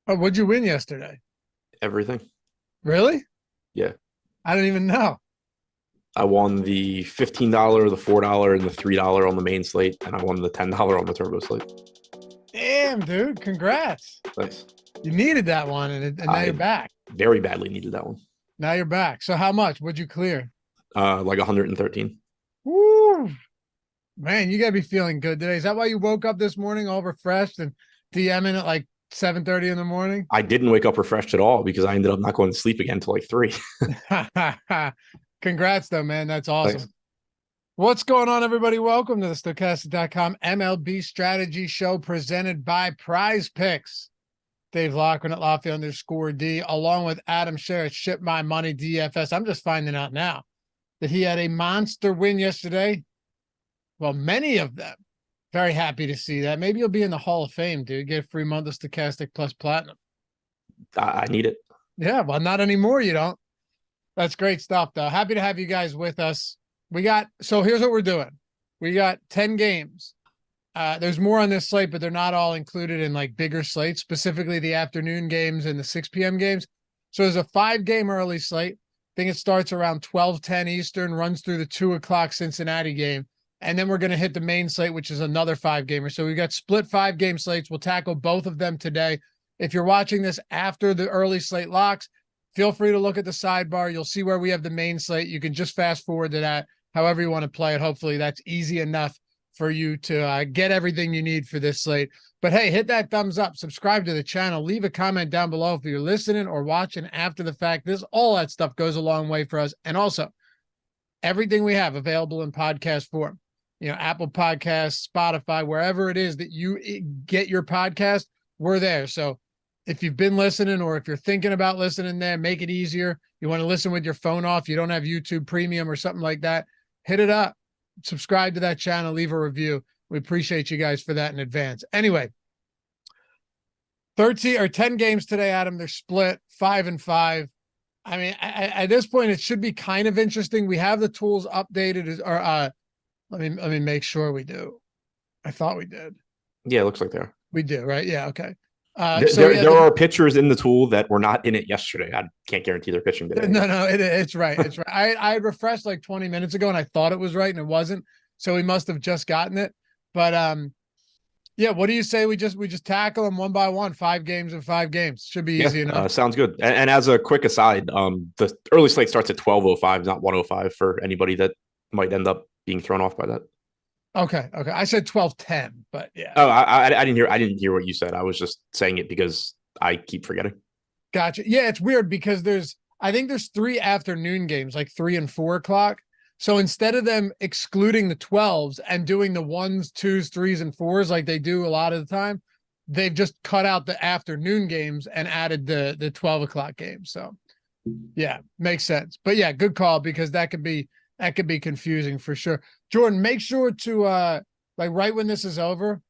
Oh, what'd you win yesterday? Everything. Really? Yeah. I don't even know. I won the $15, the $4, and the $3 on the main slate, and I won the $10 on the turbo slate. Damn, dude. Congrats. Nice. You needed that one, and now you're back. Very badly needed that one. Now you're back. So how much? What'd you clear? Like 113. Woo! Man, you gotta be feeling good today. Is that why you woke up this morning all refreshed and DMing at like 7:30 in the morning? I didn't wake up refreshed at all because I ended up not going to sleep again until like 3. Congrats, though, man. That's awesome. Thanks. What's going on, everybody? Welcome to the Stokastic.com MLB Strategy Show presented by Prize Picks. Dave Loughran at Lafayette_D, along with Adam Scherer at Ship My Money DFS. I'm just finding out now that he had a monster win yesterday. Well, many of them. Very happy to see that. Maybe you'll be in the Hall of Fame, dude. Get a free month of Stokastic Plus Platinum. I need it. Yeah, well, not anymore, you don't. That's great stuff, though. Happy to have you guys with us. So here's what we're doing. We got 10 games. There's more on this slate, but they're not all included in like bigger slates, specifically the afternoon games and the 6 p.m. games. So there's a 5-game early slate. I think it starts around 12:10 Eastern, runs through the 2 o'clock Cincinnati game. And then we're going to hit the main slate, which is another 5-gamer. So we've got split 5-game slates. We'll tackle both of them today. If you're watching this after the early slate locks, feel free to look at the sidebar. You'll see where we have the main slate. You can just fast forward to that, however you want to play it. Hopefully that's easy enough for you to get everything you need for this slate. But hey, hit that thumbs up, subscribe to the channel, leave a comment down below if you're listening or watching after the fact. All that stuff goes a long way for us. And also, everything we have available in podcast form. Apple Podcasts, Spotify, wherever it is that you get your podcast, we're there. So if you've been listening or if you're thinking about listening there, make it easier. You want to listen with your phone off, you don't have YouTube Premium or something like that, hit it up, subscribe to that channel, leave a review. We appreciate you guys for that in advance. Anyway, 10 games today, Adam. They're split 5 and 5. I mean, at this point, it should be kind of interesting. We have the tools updated. Let me make sure we do. I thought we did. Yeah, it looks like they are. We do, right? Yeah, okay. There are pitchers in the tool that were not in it yesterday. I can't guarantee they're pitching today. No, it's right. It's right. I refreshed like 20 minutes ago and I thought it was right and it wasn't. So we must have just gotten it. But yeah, what do you say we just tackle them one by one, 5 games in 5 games? Should be easy enough. Sounds good. And as a quick aside, the early slate starts at 12:05, not 1:05 for anybody that might end up being thrown off by that. Okay. I said 12:10, but yeah. Oh, I didn't hear what you said. I was just saying it because I keep forgetting. Gotcha. Yeah, it's weird because I think there's 3 afternoon games, like 3 and 4 o'clock. So instead of them excluding the 12s and doing the 1s, 2s, 3s, and 4s like they do a lot of the time, they've just cut out the afternoon games and added the 12 o'clock games. So yeah, makes sense. But yeah, good call because that could be confusing for sure. Jordan, make sure to like right when this is over,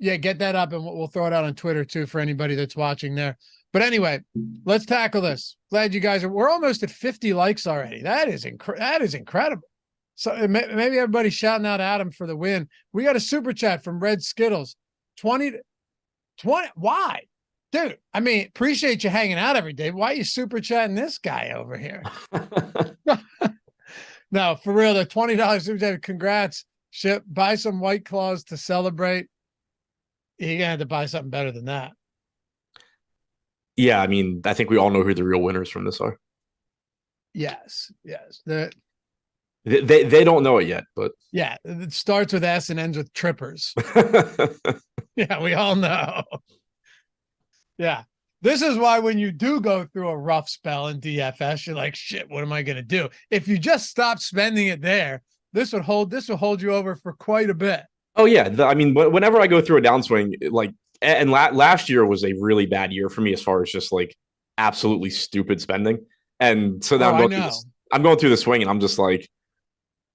get that up and we'll throw it out on Twitter too for anybody that's watching there. But anyway, let's tackle this. Glad you guys we're almost at 50 likes already. That is incredible. So maybe everybody's shouting out Adam for the win. We got a super chat from Red Skittles. 20. Why? Dude, I mean, appreciate you hanging out every day. Why are you super chatting this guy over here? No, for real, the $20 super chat. Congrats. Buy some White Claws to celebrate. You're gonna have to buy something better than that. Yeah, I mean, I think we all know who the real winners from this are. Yes. They don't know it yet, but yeah, it starts with S and ends with trippers. Yeah, we all know. Yeah. This is why when you do go through a rough spell in DFS, you're like, shit, what am I going to do? If you just stop spending it there, this will hold you over for quite a bit. Oh yeah. I mean, whenever I go through a downswing, like, and last year was a really bad year for me as far as just like absolutely stupid spending. And so now I'm going through the swing and I'm just like,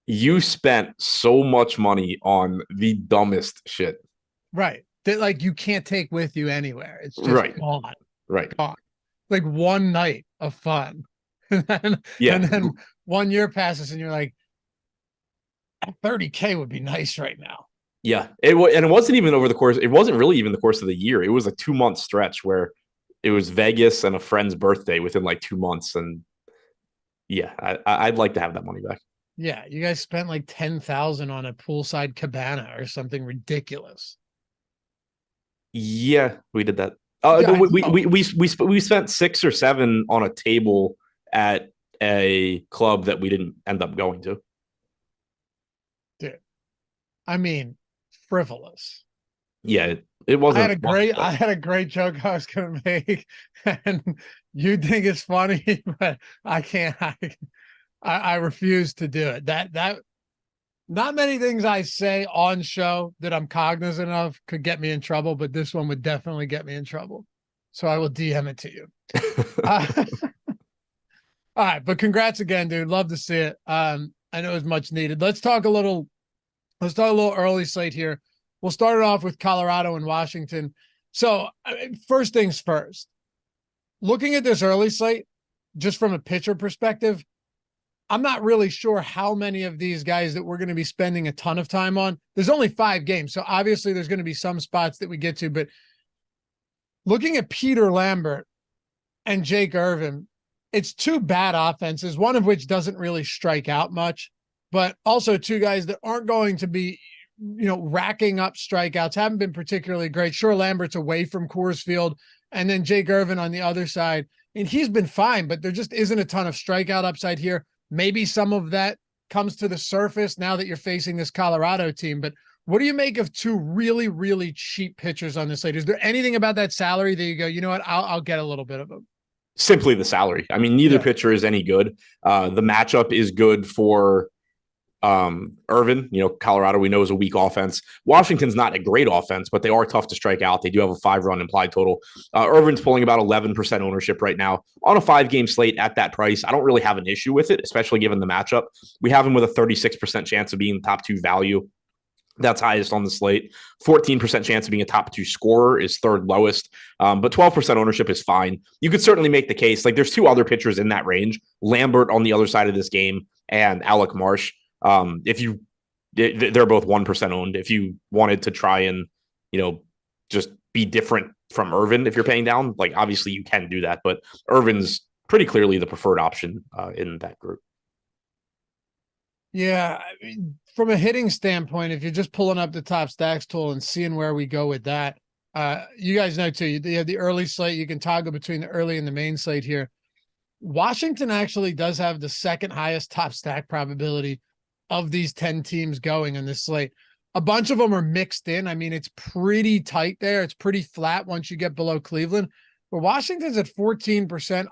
you spent so much money on the dumbest shit. Right. That like you can't take with you anywhere. It's just gone. Right. Gone. Like one night of fun. And then 1 year passes and you're like, 30K would be nice right now. Yeah. It wasn't even over the course. It wasn't really even the course of the year. It was a 2-month stretch where it was Vegas and a friend's birthday within like 2 months. And yeah, I'd like to have that money back. Yeah, you guys spent like 10,000 on a poolside cabana or something ridiculous. Yeah, we did that. We spent 6 or 7 on a table at a club that we didn't end up going to. Dude, I mean, frivolous. Yeah, it wasn't. I had a great joke I was going to make, and you think it's funny, but I can't. I refuse to do it. That not many things I say on show that I'm cognizant of could get me in trouble, but this one would definitely get me in trouble. So I will DM it to you. All right, but congrats again, dude. Love to see it. I know it was much needed. Let's talk a little early slate here. We'll start it off with Colorado and Washington. So first things first, looking at this early slate, just from a pitcher perspective, I'm not really sure how many of these guys that we're going to be spending a ton of time on. There's only 5 games, so obviously there's going to be some spots that we get to, but looking at Peter Lambert and Jake Irvin, it's 2 bad offenses, one of which doesn't really strike out much, but also 2 guys that aren't going to be, racking up strikeouts, haven't been particularly great. Sure, Lambert's away from Coors Field, and then Jake Irvin on the other side, and he's been fine, but there just isn't a ton of strikeout upside here. Maybe some of that comes to the surface now that you're facing this Colorado team, but what do you make of 2 really, really cheap pitchers on this slate? Is there anything about that salary that you go, you know what, I'll get a little bit of them? Simply the salary. I mean, neither pitcher is any good. The matchup is good for Irvin, Colorado, we know is a weak offense. Washington's not a great offense, but they are tough to strike out. They do have a 5-run implied total. Irvin's pulling about 11% ownership right now on a 5-game slate at that price. I don't really have an issue with it, especially given the matchup. We have him with a 36% chance of being the top 2 value. That's highest on the slate. 14% chance of being a top 2 scorer is third lowest, but 12% ownership is fine. You could certainly make the case. Like, there's 2 other pitchers in that range, Lambert on the other side of this game and Alec Marsh. They're both 1% owned. If you wanted to try and, just be different from Irvin, if you're paying down, like, obviously you can do that, but Irvin's pretty clearly the preferred option in that group. Yeah. From a hitting standpoint, if you're just pulling up the top stacks tool and seeing where we go with that, you guys know too, you have the early slate. You can toggle between the early and the main slate here. Washington actually does have the second highest top stack probability of these 10 teams going on this slate. A bunch of them are mixed in. I mean, it's pretty tight there. It's pretty flat once you get below Cleveland. But Washington's at 14%,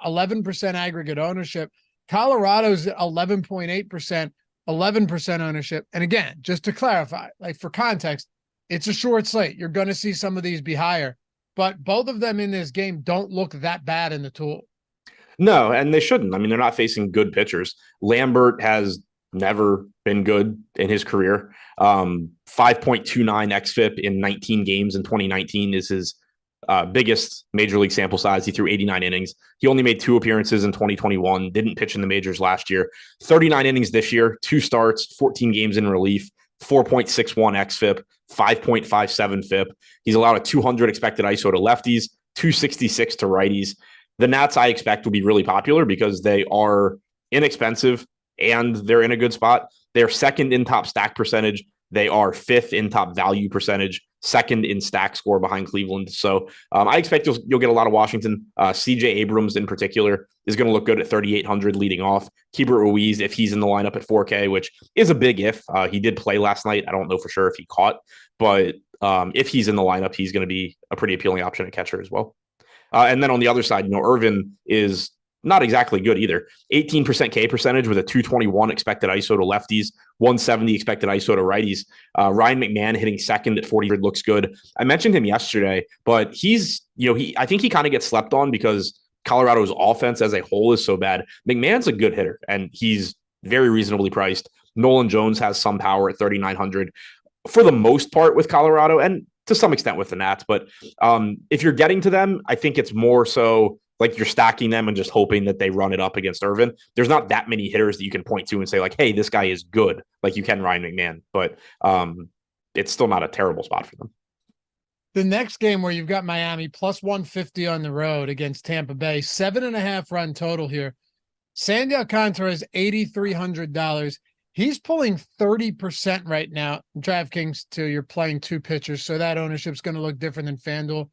11% aggregate ownership. Colorado's at 11.8%, 11% ownership. And again, just to clarify, like, for context, it's a short slate. You're going to see some of these be higher. But both of them in this game don't look that bad in the tool. No, and they shouldn't. I mean, they're not facing good pitchers. Lambert has never been good in his career. 5.29 xFIP in 19 games in 2019 is his biggest major league sample size. He threw 89 innings. He only made 2 appearances in 2021, didn't pitch in the majors last year. 39 innings this year, 2 starts, 14 games in relief, 4.61 xFIP, 5.57 FIP. He's allowed a 200 expected ISO to lefties, 266 to righties. The Nats, I expect, will be really popular because they are inexpensive and they're in a good spot. They're second in top stack percentage. They are 5th in top value percentage, 2nd in stack score behind Cleveland. So I expect you'll get a lot of Washington. CJ Abrams in particular is going to look good at 3,800 leading off. Keibert Ruiz, if he's in the lineup at 4K, which is a big if. He did play last night. I don't know for sure if he caught, but if he's in the lineup, he's going to be a pretty appealing option at catcher as well. And then on the other side, Irvin is not exactly good either. 18% K percentage with a 221 expected ISO to lefties, 170 expected ISO to righties. Ryan McMahon hitting second at 40 looks good. I mentioned him yesterday, but I think he kind of gets slept on because Colorado's offense as a whole is so bad. McMahon's a good hitter and he's very reasonably priced. Nolan Jones has some power at 3,900 for the most part with Colorado and to some extent with the Nats. But if you're getting to them, I think it's more so like you're stacking them and just hoping that they run it up against Irvin. There's not that many hitters that you can point to and say like, hey, this guy is good. Like you can Ryan McMahon, but it's still not a terrible spot for them. The next game where you've got Miami plus 150 on the road against Tampa Bay, 7.5 run total here. Sandy Alcantara is $8,300. He's pulling 30% right now. DraftKings too. You're playing 2 pitchers, so that ownership's going to look different than FanDuel.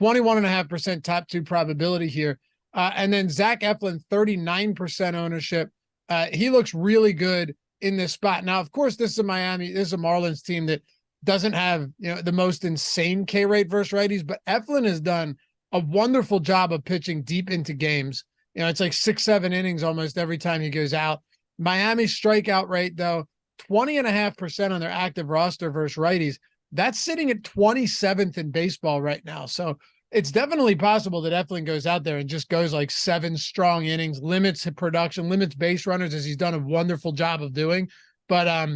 21.5% top 2 probability here. And then Zach Eflin, 39% ownership. He looks really good in this spot. Now, of course, this is a Marlins team that doesn't have, the most insane K rate versus righties, but Eflin has done a wonderful job of pitching deep into games. It's like 6-7 innings almost every time he goes out. Miami's strikeout rate, though, 20.5% on their active roster versus righties. That's sitting at 27th in baseball right now. So it's definitely possible that Eflin goes out there and just goes like 7 strong innings, limits production, limits base runners, as he's done a wonderful job of doing. But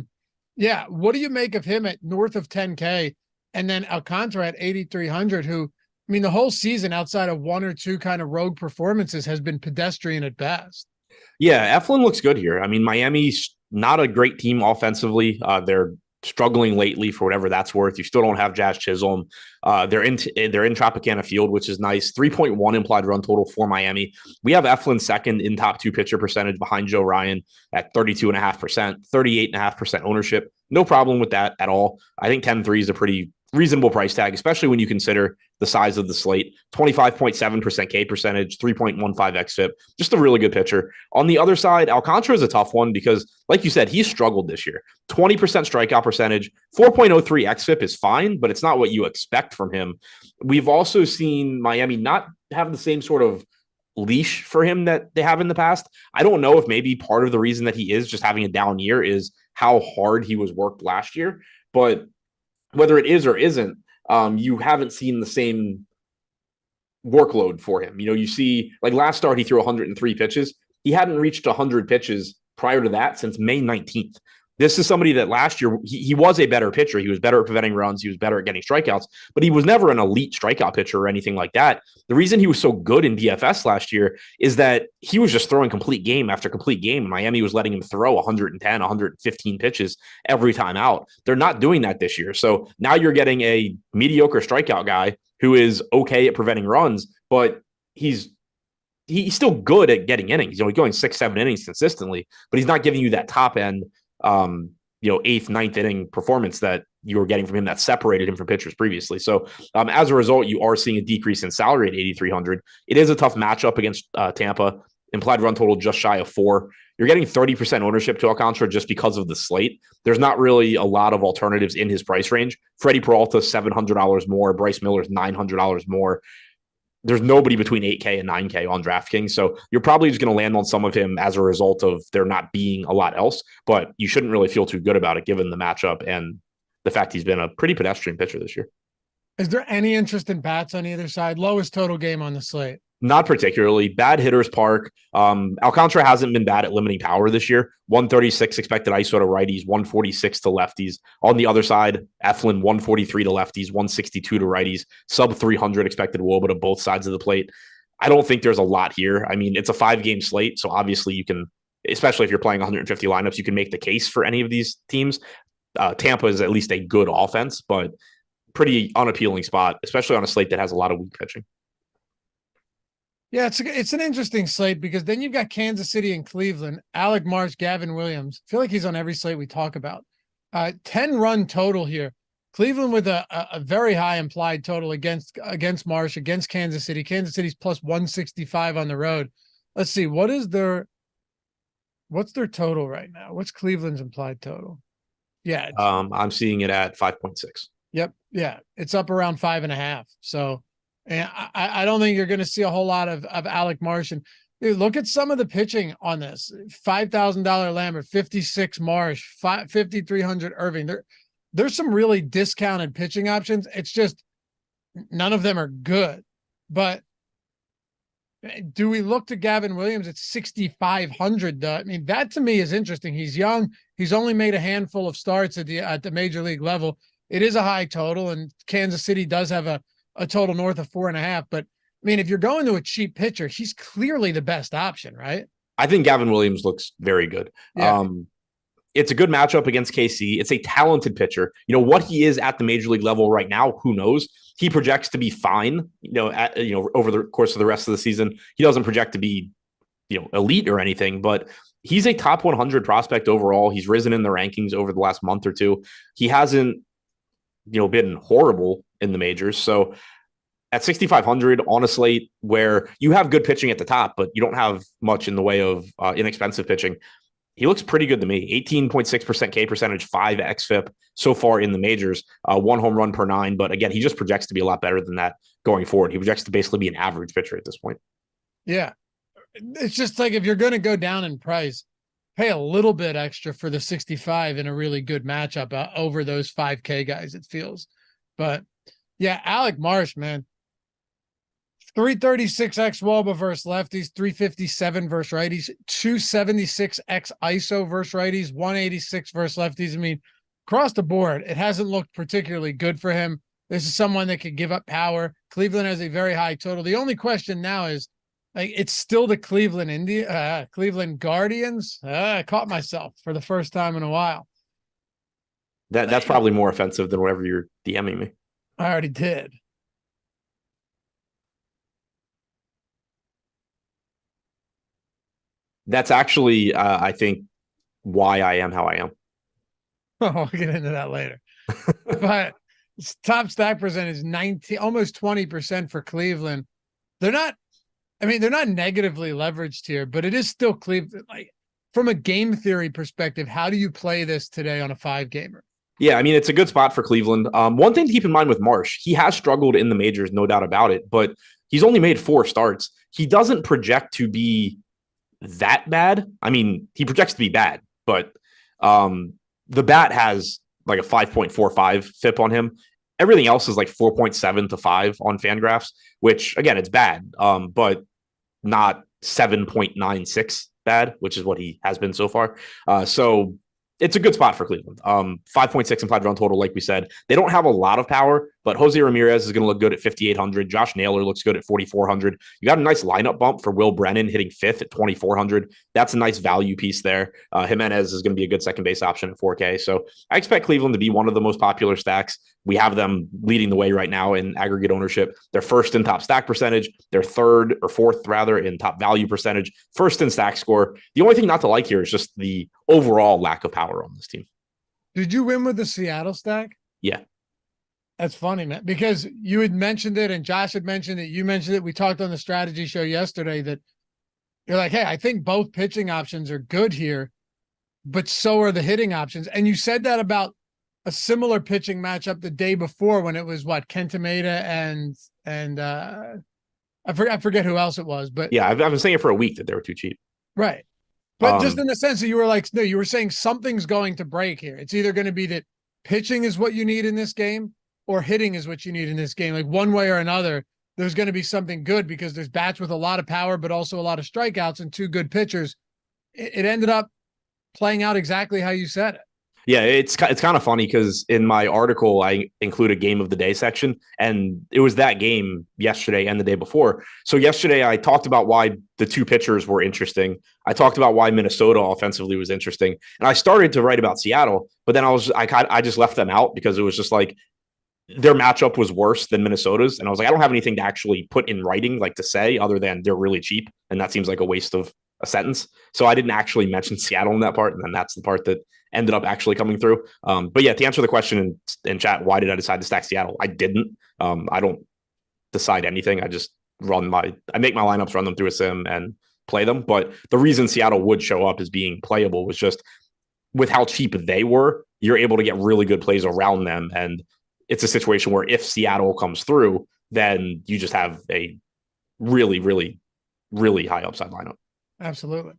yeah, what do you make of him at north of 10K? And then Alcantara at 8,300, who, I mean, the whole season outside of 1 or 2 kind of rogue performances has been pedestrian at best. Yeah, Eflin looks good here. I mean, Miami's not a great team offensively. They're struggling lately for whatever that's worth. You still don't have Jazz Chisholm. They're in Tropicana Field, which is nice. 3.1 implied run total for Miami. We have Eflin second in top 2 pitcher percentage behind Joe Ryan at 32.5%, 38.5% ownership. No problem with that at all. I think 10-3 is a pretty reasonable price tag, especially when you consider the size of the slate. 25.7% K percentage, 3.15 xFIP. Just a really good pitcher. On the other side, Alcantara is a tough one because, like you said, he's struggled this year. 20% strikeout percentage, 4.03 xFIP is fine, but it's not what you expect from him. We've also seen Miami not have the same sort of leash for him that they have in the past. I don't know if maybe part of the reason that he is just having a down year is how hard he was worked last year, but whether it is or isn't, you haven't seen the same workload for him. You see, like last start, he threw 103 pitches. He hadn't reached 100 pitches prior to that since May 19th. This is somebody that last year, he was a better pitcher. He was better at preventing runs. He was better at getting strikeouts, but he was never an elite strikeout pitcher or anything like that. The reason he was so good in DFS last year is that he was just throwing complete game after complete game. Miami was letting him throw 110, 115 pitches every time out. They're not doing that this year. So now you're getting a mediocre strikeout guy who is okay at preventing runs, but he's still good at getting innings. Going 6-7 innings consistently, but he's not giving you that top end, 8th, 9th inning performance that you were getting from him that separated him from pitchers previously. So as a result, you are seeing a decrease in salary at 8,300. It is a tough matchup against Tampa. Implied run total just shy of 4. You're getting 30% ownership to Alcantara just because of the slate. There's not really a lot of alternatives in his price range. Freddie Peralta, $700 more. Bryce Miller's $900 more. There's nobody between 8K and 9K on DraftKings. So you're probably just going to land on some of him as a result of there not being a lot else, but you shouldn't really feel too good about it given the matchup and the fact he's been a pretty pedestrian pitcher this year. Is there any interest in bats on either side? Lowest total game on the slate? Not particularly. Bad hitters park. Alcantara hasn't been bad at limiting power this year. 136 expected ISO to righties, 146 to lefties. On the other side, Eflin, 143 to lefties, 162 to righties, sub 300 expected WOBA to both sides of the plate. I don't think there's a lot here. I mean, it's a 5-game slate, so obviously you can, especially if you're playing 150 lineups, you can make the case for any of these teams. Tampa is at least a good offense, but pretty unappealing spot, especially on a slate that has a lot of weak pitching. Yeah, it's an interesting slate because then you've got Kansas City and Cleveland, Alec Marsh, Gavin Williams. I feel like he's on every slate we talk about. 10-run total here. Cleveland with a very high implied total against Marsh, against Kansas City. Kansas City's plus 165 on the road. Let's see, what's their total right now? What's Cleveland's implied total? Yeah. I'm seeing it at 5.6. Yep. Yeah. It's up around 5.5. So, and I don't think you're going to see a whole lot of Alec Marsh. And dude, look at some of the pitching on this. $5,000 Lambert, 56 Marsh, 5,300 Irving. There's some really discounted pitching options. It's just none of them are good. But do we look to Gavin Williams at 6,500 though? I mean, that to me is interesting. He's young. He's only made a handful of starts at the major league level. It is a high total, and Kansas City does have a total north of 4.5. But I mean, if you're going to a cheap pitcher, he's clearly the best option, right? I think Gavin Williams looks very good. Yeah. It's a good matchup against KC. It's a talented pitcher. What he is at the major league level right now, who knows? He projects to be fine, over the course of the rest of the season. He doesn't project to be, elite or anything, but he's a top 100 prospect overall. He's risen in the rankings over the last month or two. He hasn't, been horrible in the majors. So at 6,500 on a slate where you have good pitching at the top, but you don't have much in the way of inexpensive pitching, he looks pretty good to me. 18.6% K percentage, 5 xFIP so far in the majors, 1 home run per 9. But again, he just projects to be a lot better than that going forward. He projects to basically be an average pitcher at this point. Yeah. It's just like, if you're going to go down in price, pay a little bit extra for the 65 in a really good matchup over those 5K guys, it feels. But yeah, Alec Marsh, man, 336 x WOBA versus lefties, 357 versus righties, 276 x ISO versus righties, 186 versus lefties. I mean, across the board, it hasn't looked particularly good for him. This is someone that could give up power. Cleveland has a very high total. The only question now is, it's still the Cleveland Guardians. I caught myself for the first time in a while. That's probably more offensive than whatever you're DMing me. I already did. That's actually, I think, why I am how I am. Oh, we'll get into that later. But top stack percentage 19, almost 20% for Cleveland. They're not negatively leveraged here, but it is still Cleveland. Like, from a game theory perspective, how do you play this today on a 5-gamer? Yeah, I mean, it's a good spot for Cleveland. One thing to keep in mind with Marsh, he has struggled in the majors, no doubt about it, but he's only made 4 starts. he doesn't project to be that bad. I mean, he projects to be bad, but the bat has like a 5.45 FIP on him. Everything else is like 4.7 to 5 on Fangraphs, which again, it's bad, but not 7.96 bad, which is what he has been so far. So it's a good spot for Cleveland. 5.6 implied run total, like we said. They don't have a lot of power, but Jose Ramirez is going to look good at 5,800. Josh Naylor looks good at 4,400. You got a nice lineup bump for Will Brennan hitting 5th at 2,400. That's a nice value piece there. Jimenez is going to be a good second base option at 4K. So I expect Cleveland to be one of the most popular stacks. We have them leading the way right now in aggregate ownership. They're first in top stack percentage. They're third or fourth, rather, in top value percentage. First in stack score. The only thing not to like here is just the overall lack of power on this team. Did you win with the Seattle stack? Yeah. That's funny, man, because you had mentioned it and Josh had mentioned it. You mentioned it. We talked on the strategy show yesterday that you're like, hey, I think both pitching options are good here, but so are the hitting options. And you said that about a similar pitching matchup the day before when it was what, Kenta Maeda and I forget who else it was, but yeah, I've been saying it for a week that they were too cheap. Right. But just in the sense that you were like, no, you were saying something's going to break here. It's either going to be that pitching is what you need in this game or hitting is what you need in this game. Like one way or another, there's going to be something good because there's bats with a lot of power, but also a lot of strikeouts and two good pitchers. It ended up playing out exactly how you said it. Yeah, it's kind of funny because in my article, I include a game of the day section, and it was that game yesterday and the day before. So yesterday, I talked about why the two pitchers were interesting. I talked about why Minnesota offensively was interesting, and I started to write about Seattle, but then I just left them out because it was just like their matchup was worse than Minnesota's, and I was like, I don't have anything to actually put in writing, like to say, other than they're really cheap, and that seems like a waste of a sentence. So I didn't actually mention Seattle in that part, and then that's the part that ended up actually coming through. But yeah, to answer the question in chat, why did I decide to stack Seattle? I didn't. I don't decide anything. I just I make my lineups, run them through a sim, and play them. But the reason Seattle would show up as being playable was just with how cheap they were, you're able to get really good plays around them. And it's a situation where if Seattle comes through, then you just have a really, really, really high upside lineup. Absolutely.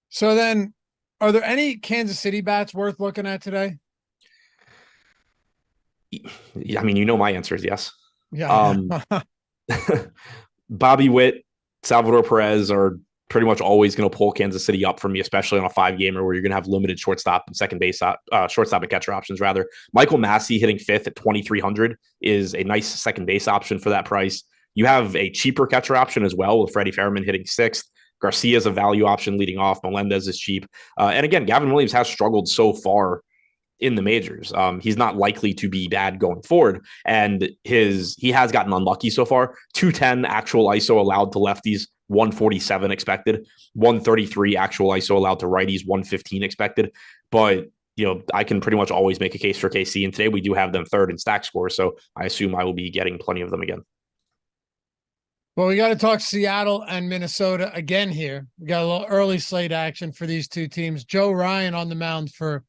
So then, are there any Kansas City bats worth looking at today? I mean, you know, my answer is yes. Yeah. Bobby Witt, Salvador Perez are pretty much always going to pull Kansas City up from you, especially on a 5-gamer where you're going to have limited shortstop and second base, shortstop and catcher options rather. Michael Massey hitting 5th at 2,300 is a nice second base option for that price. You have a cheaper catcher option as well with Freddie Fairman hitting 6th. Garcia's a value option leading off. Melendez is cheap. And again, Gavin Williams has struggled so far in the majors. He's not likely to be bad going forward. And he has gotten unlucky so far. 210 actual ISO allowed to lefties, 147 expected, 133 actual ISO allowed to righties, 115 expected. But, you know, I can pretty much always make a case for KC. And today we do have them third in stack score. So I assume I will be getting plenty of them again. Well, we got to talk Seattle and Minnesota again here. We got a little early slate action for these two teams. Joe Ryan on the mound for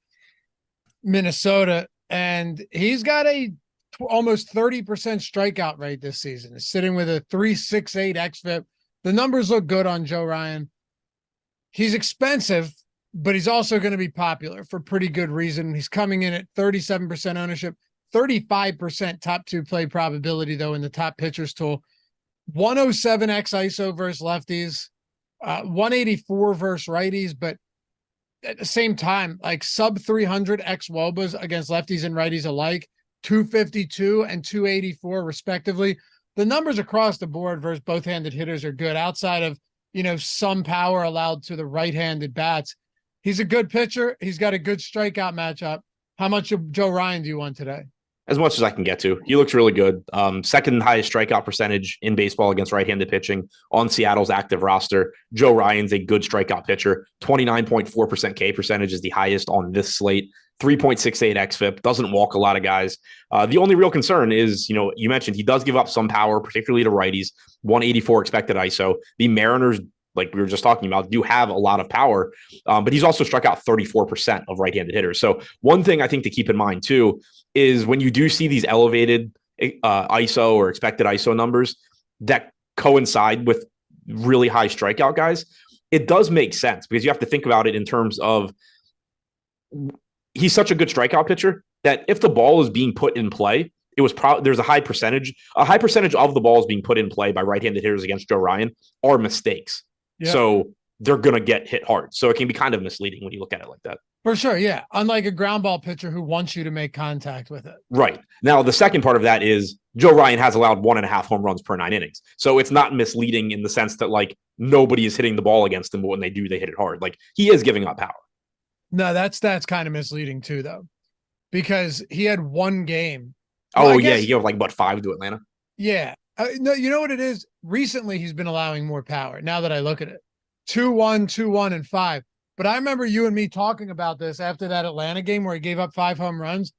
Minnesota, and he's got a almost 30% strikeout rate this season. He's sitting with a 3.68 xFIP. The numbers look good on Joe Ryan. He's expensive, but he's also going to be popular for pretty good reason. He's coming in at 37% ownership, 35% top 2 play probability, though, in the top pitchers tool. 107 x ISO versus lefties, 184 versus righties, but at the same time, like sub 300 x wobas against lefties and righties alike, 252 and 284 respectively. The numbers across the board versus both-handed hitters are good outside of, you know, some power allowed to the right-handed bats. He's a good pitcher. He's got a good strikeout matchup. How much of Joe Ryan do you want today? As much as I can get to. He looks really good. Second highest strikeout percentage in baseball against right-handed pitching on Seattle's active roster. Joe Ryan's a good strikeout pitcher. 29.4% K percentage is the highest on this slate. 3.68 xFIP, doesn't walk a lot of guys. The only real concern is, you know, you mentioned he does give up some power, particularly to righties. 184 expected ISO. The Mariners, like we were just talking about, do have a lot of power, but he's also struck out 34% of right-handed hitters. So one thing I think to keep in mind too is when you do see these elevated ISO or expected ISO numbers, that coincide with really high strikeout guys, it does make sense because you have to think about it in terms of he's such a good strikeout pitcher that if the ball is being put in play, it was there's a high percentage of the balls being put in play by right-handed hitters against Joe Ryan are mistakes. Yep. So they're going to get hit hard. So it can be kind of misleading when you look at it like that. For sure, yeah. Unlike a ground ball pitcher who wants you to make contact with it. Right. Now, the second part of that is Joe Ryan has allowed 1.5 home runs per 9 innings. So it's not misleading in the sense that, like, nobody is hitting the ball against him, but when they do, they hit it hard. Like, he is giving up power. No, that's kind of misleading too, though, because he had one game. Well, yeah, he gave like, what, 5 to Atlanta? Yeah. No, you know what it is? Recently, he's been allowing more power. Now that I look at it, 2-1, 2-1, and 5. But I remember you and me talking about this after that Atlanta game where he gave up 5 home runs.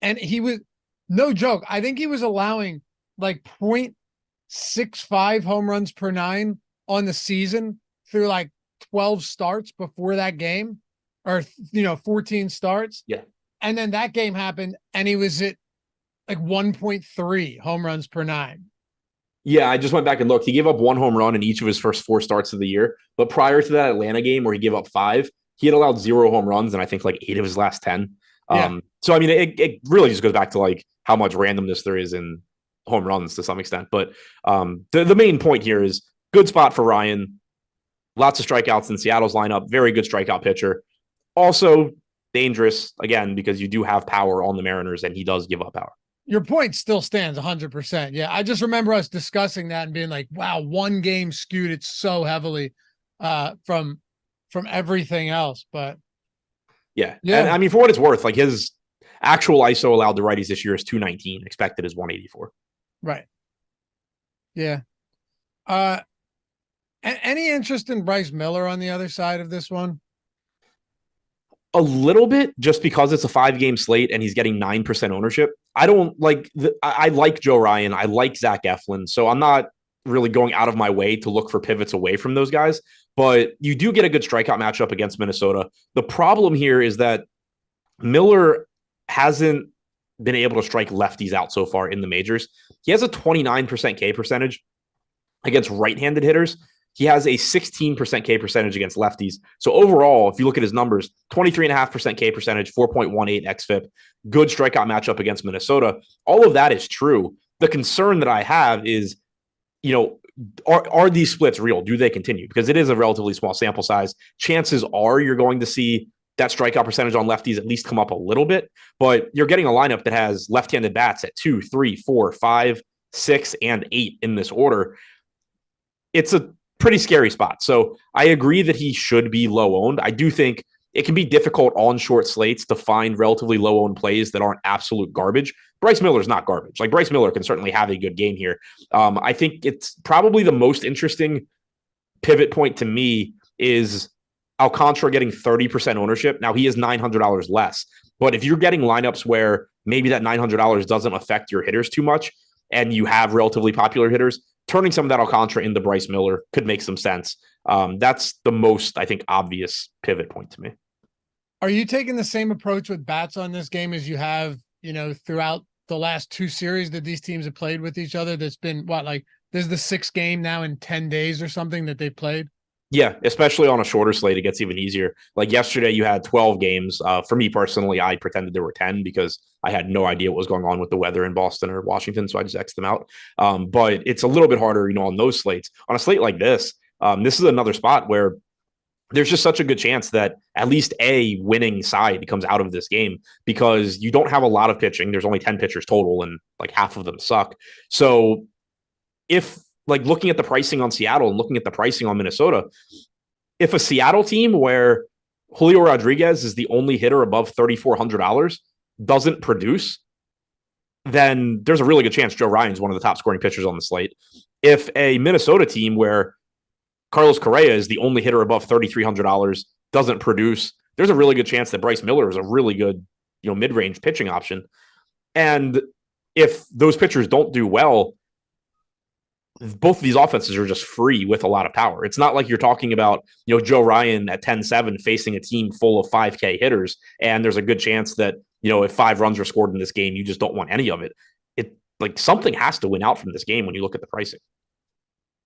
And he was, no joke, I think he was allowing like 0.65 home runs per 9 on the season through like 12 starts before that game, or, 14 starts. Yeah. And then that game happened and he was at like 1.3 home runs per 9. Yeah, I just went back and looked. He gave up 1 home run in each of his first 4 starts of the year. But prior to that Atlanta game where he gave up 5, he had allowed 0 home runs and I think like 8 of his last 10. Yeah. So, I mean, it really just goes back to like how much randomness there is in home runs to some extent. But the main point here is good spot for Ryan. Lots of strikeouts in Seattle's lineup. Very good strikeout pitcher. Also dangerous, again, because you do have power on the Mariners and he does give up power. Your point still stands 100%. Yeah. I just remember us discussing that and being like, wow, one game skewed it so heavily from everything else. But yeah. And I mean, for what it's worth, like his actual ISO allowed to righties this year is 219, expected is 184. Right. Yeah. Any interest in Bryce Miller on the other side of this one? A little bit, just because it's a 5-game slate and he's getting 9% ownership. I don't like I like Joe Ryan. I like Zach Eflin. So I'm not really going out of my way to look for pivots away from those guys. But you do get a good strikeout matchup against Minnesota. The problem here is that Miller hasn't been able to strike lefties out so far in the majors. He has a 29% K percentage against right-handed hitters. He has a 16% K percentage against lefties. So overall, if you look at his numbers, 23.5% K percentage, 4.18 xFIP, good strikeout matchup against Minnesota. All of that is true. The concern that I have is, are these splits real? Do they continue? Because it is a relatively small sample size. Chances are you're going to see that strikeout percentage on lefties at least come up a little bit, but you're getting a lineup that has left-handed bats at 2, 3, 4, 5, 6, and 8 in this order. It's a pretty scary spot. So I agree that he should be low owned. I do think it can be difficult on short slates to find relatively low owned plays that aren't absolute garbage. Bryce Miller is not garbage. Like Bryce Miller can certainly have a good game here. I think it's probably the most interesting pivot point to me is Alcantara getting 30% ownership. Now he is $900 less, but if you're getting lineups where maybe that $900 doesn't affect your hitters too much and you have relatively popular hitters, turning some of that Alcantara into Bryce Miller could make some sense. That's the most, I think, obvious pivot point to me. Are you taking the same approach with bats on this game as you have, throughout the last 2 series that these teams have played with each other? That's been this is the 6th game now in 10 days or something that they've played? Yeah, especially on a shorter slate, it gets even easier. Like yesterday, you had 12 games. For me personally, I pretended there were 10 because I had no idea what was going on with the weather in Boston or Washington, so I just X'd them out. But it's a little bit harder, on those slates. On a slate like this, this is another spot where there's just such a good chance that at least a winning side comes out of this game because you don't have a lot of pitching. There's only 10 pitchers total, and like half of them suck. So if looking at the pricing on Seattle and looking at the pricing on Minnesota, if a Seattle team where Julio Rodriguez is the only hitter above $3,400 doesn't produce, then there's a really good chance Joe Ryan's one of the top scoring pitchers on the slate. If a Minnesota team where Carlos Correa is the only hitter above $3,300 doesn't produce, there's a really good chance that Bryce Miller is a really good, mid-range pitching option. And if those pitchers don't do well, both of these offenses are just free with a lot of power. It's not like you're talking about, Joe Ryan at 10-7 facing a team full of 5K hitters. And there's a good chance that, if 5 runs are scored in this game, you just don't want any of it. Something has to win out from this game when you look at the pricing.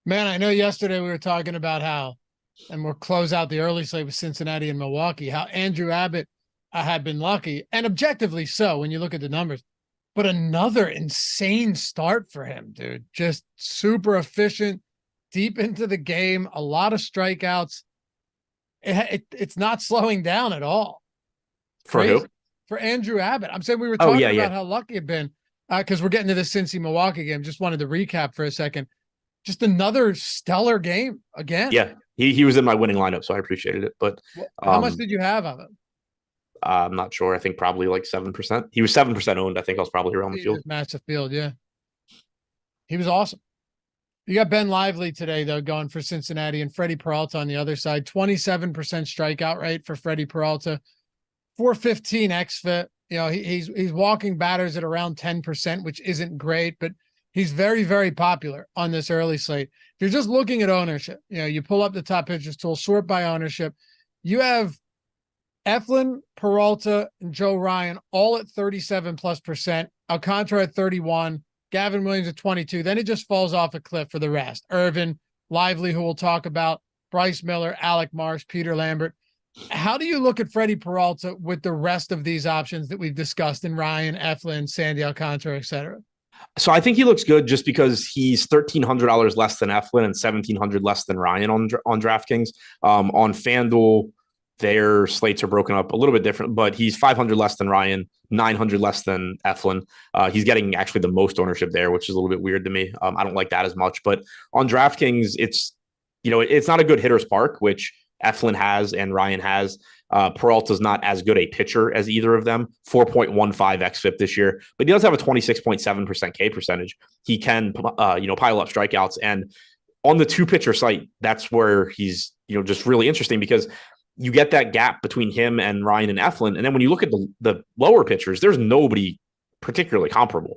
Man, I know yesterday we were talking about how, and we'll close out the early slate with Cincinnati and Milwaukee, how Andrew Abbott had been lucky, and objectively so when you look at the numbers. But another insane start for him, dude. Just super efficient, deep into the game, a lot of strikeouts. It's not slowing down at all. For Crazy. who? For Andrew Abbott. I'm saying we were talking yeah. about how lucky it'd been because we're getting to the Cincy Milwaukee game. Just wanted to recap for a second. Just another stellar game again. Yeah, he was in my winning lineup, so I appreciated it. But how much did you have of him? I'm not sure. I think probably like 7%. He was 7% owned. I think I was probably around the field. Match the field, yeah. He was awesome. You got Ben Lively today, though, going for Cincinnati, and Freddie Peralta on the other side. 27% strikeout rate for Freddie Peralta. 415 xFIP. You know, he's walking batters at around 10%, which isn't great, but he's very, very popular on this early slate. If you're just looking at ownership, you know, you pull up the top pitchers tool, sort by ownership. You have Eflin, Peralta, and Joe Ryan all at 37+%. Alcantara at 31. Gavin Williams at 22. Then it just falls off a cliff for the rest. Irvin, Lively, who we'll talk about, Bryce Miller, Alec Marsh, Peter Lambert. How do you look at Freddie Peralta with the rest of these options that we've discussed in Ryan, Eflin, Sandy Alcantara, et cetera? So I think he looks good just because he's $1,300 less than Eflin and $1,700 less than Ryan on DraftKings. On FanDuel, their slates are broken up a little bit different, but he's 500 less than Ryan, 900 less than Eflin. He's getting actually the most ownership there, which is a little bit weird to me. I don't like that as much, but on DraftKings, it's not a good hitter's park, which Eflin has and Ryan has. Peralta's not as good a pitcher as either of them. 4.15 xFIP this year, but he does have a 26.7% K percentage. He can, pile up strikeouts, and on the two pitcher site, that's where he's, just really interesting because you get that gap between him and Ryan and Eflin. And then when you look at the lower pitchers, there's nobody particularly comparable.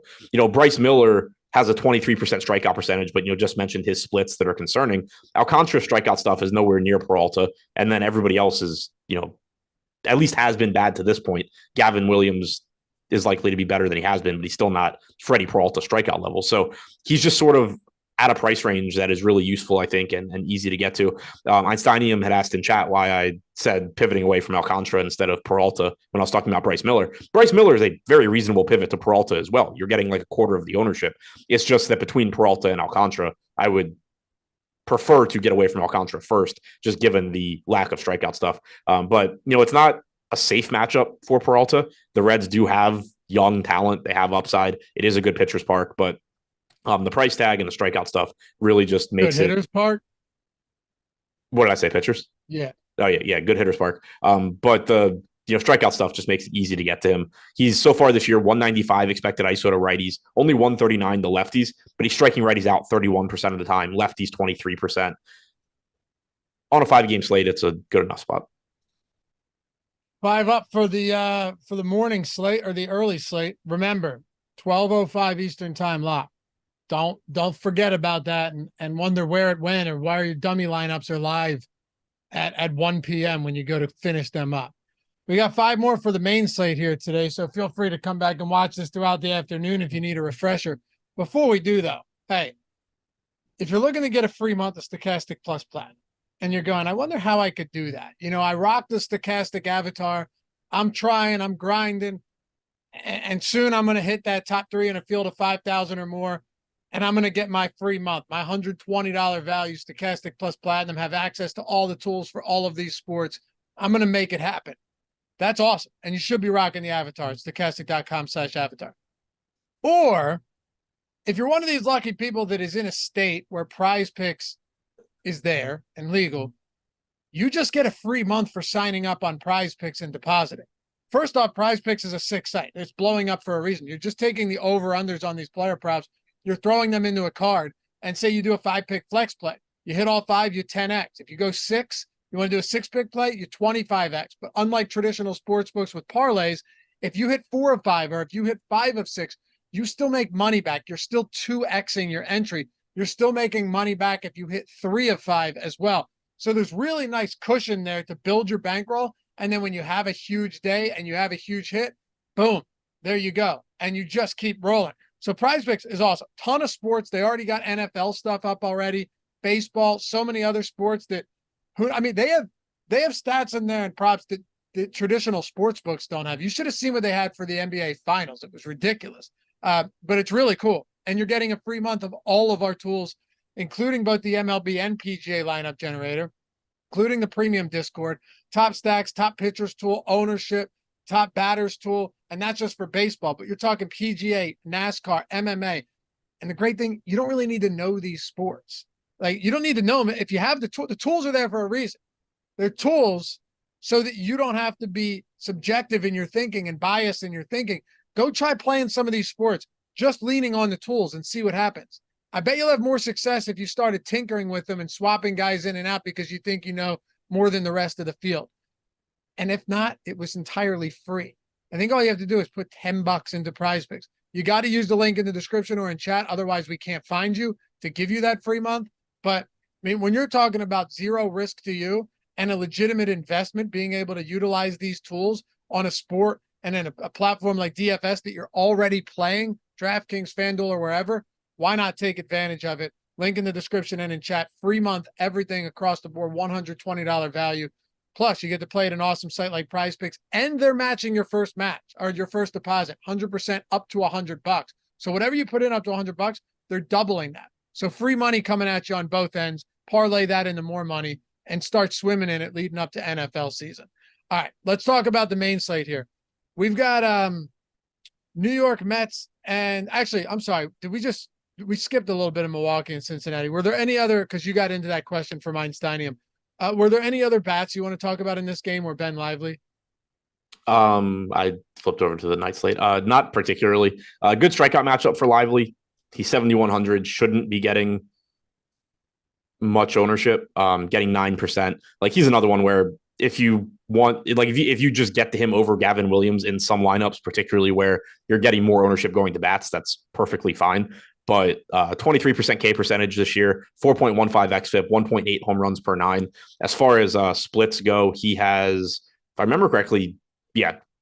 Bryce Miller has a 23% strikeout percentage, but just mentioned his splits that are concerning. Alcantara's strikeout stuff is nowhere near Peralta. And then everybody else is, at least has been bad to this point. Gavin Williams is likely to be better than he has been, but he's still not Freddie Peralta strikeout level. So he's just sort of at a price range that is really useful, I think, and easy to get to. Einsteinium had asked in chat why I said pivoting away from Alcantara instead of Peralta when I was talking about Bryce Miller. Bryce Miller is a very reasonable pivot to Peralta as well. You're getting like a quarter of the ownership. It's just that between Peralta and Alcantara, I would prefer to get away from Alcantara first, just given the lack of strikeout stuff. But, it's not a safe matchup for Peralta. The Reds do have young talent. They have upside. It is a good pitcher's park, but the price tag and the strikeout stuff really just makes good hitter's park. What did I say? Pitchers? Yeah. Oh yeah. Good hitter's park. But the strikeout stuff just makes it easy to get to him. He's so far this year 195 expected ISO to righties, only 139 to lefties, but he's striking righties out 31% of the time, lefties 23%. On a 5-game slate, it's a good enough spot. 5 up for the morning slate or the early slate. Remember, 12:05 Eastern time lock. Don't forget about that and wonder where it went or why your dummy lineups are live at 1 p.m. when you go to finish them up. We got 5 more for the main slate here today, so feel free to come back and watch this throughout the afternoon if you need a refresher. Before we do, though, hey, if you're looking to get a free month of Stochastic Plus Platinum and you're going, I wonder how I could do that. I rock the Stochastic avatar. I'm trying, I'm grinding, and soon I'm going to hit that top 3 in a field of 5,000 or more. And I'm going to get my free month, my $120 value Stochastic Plus Platinum, have access to all the tools for all of these sports. I'm going to make it happen. That's awesome. And you should be rocking the avatar. It's stochastic.com/avatar. Or if you're one of these lucky people that is in a state where Prize Picks is there and legal, you just get a free month for signing up on Prize Picks and depositing. First off, Prize Picks is a sick site. It's blowing up for a reason. You're just taking the over-unders on these player props. You're throwing them into a card, and say you do a 5-pick flex play. You hit all 5, you 10x. If you go 6, you want to do a 6-pick play, you 25x. But unlike traditional sports books with parlays, if you hit 4 of 5 or if you hit 5 of 6, you still make money back. You're still 2xing your entry. You're still making money back if you hit 3 of 5 as well. So there's really nice cushion there to build your bankroll. And then when you have a huge day and you have a huge hit, boom, there you go. And you just keep rolling. So Prize Picks is awesome. Ton of sports. They already got NFL stuff up already. baseball, so many other sports they have stats in there and props that traditional sports books don't have. You should have seen what they had for the NBA finals. It was ridiculous. But it's really cool. And you're getting a free month of all of our tools, including both the MLB and PGA lineup generator, including the premium Discord, top stacks, top pitchers tool, ownership, top batters tool. And that's just for baseball, but you're talking PGA, NASCAR, MMA. And the great thing, you don't really need to know these sports. Like, you don't need to know them. If you have the tools are there for a reason. They're tools so that you don't have to be subjective in your thinking and biased in your thinking. Go try playing some of these sports, just leaning on the tools and see what happens. I bet you'll have more success if you started tinkering with them and swapping guys in and out because you think you know more than the rest of the field. And if not, it was entirely free. I think all you have to do is put $10 into Prize Picks. You got to use the link in the description or in chat. Otherwise, we can't find you to give you that free month. But I mean, when you're talking about zero risk to you and a legitimate investment, being able to utilize these tools on a sport and then a platform like DFS that you're already playing, DraftKings, FanDuel, or wherever, why not take advantage of it? Link in the description and in chat. Free month, everything across the board, $120 value. Plus, you get to play at an awesome site like Prize Picks, and they're matching your first match or your first deposit, 100% up to $100. So whatever you put in up to $100, they're doubling that. So free money coming at you on both ends. Parlay that into more money and start swimming in it leading up to NFL season. All right, let's talk about the main slate here. We've got New York Mets, and actually, I'm sorry, we skipped a little bit of Milwaukee and Cincinnati. Were there any other, because you got into that question for Einsteinium, were there any other bats you want to talk about in this game or Ben Lively? I flipped over to the night slate. Not particularly. Good strikeout matchup for Lively. He's 7,100, shouldn't be getting much ownership, getting 9%. Like, he's another one where if you want, like, if you just get to him over Gavin Williams in some lineups, particularly where you're getting more ownership going to bats, that's perfectly fine. But 23% K percentage this year, 4.15 xFIP, 1.8 home runs per 9. As far as splits go, he has, if I remember correctly,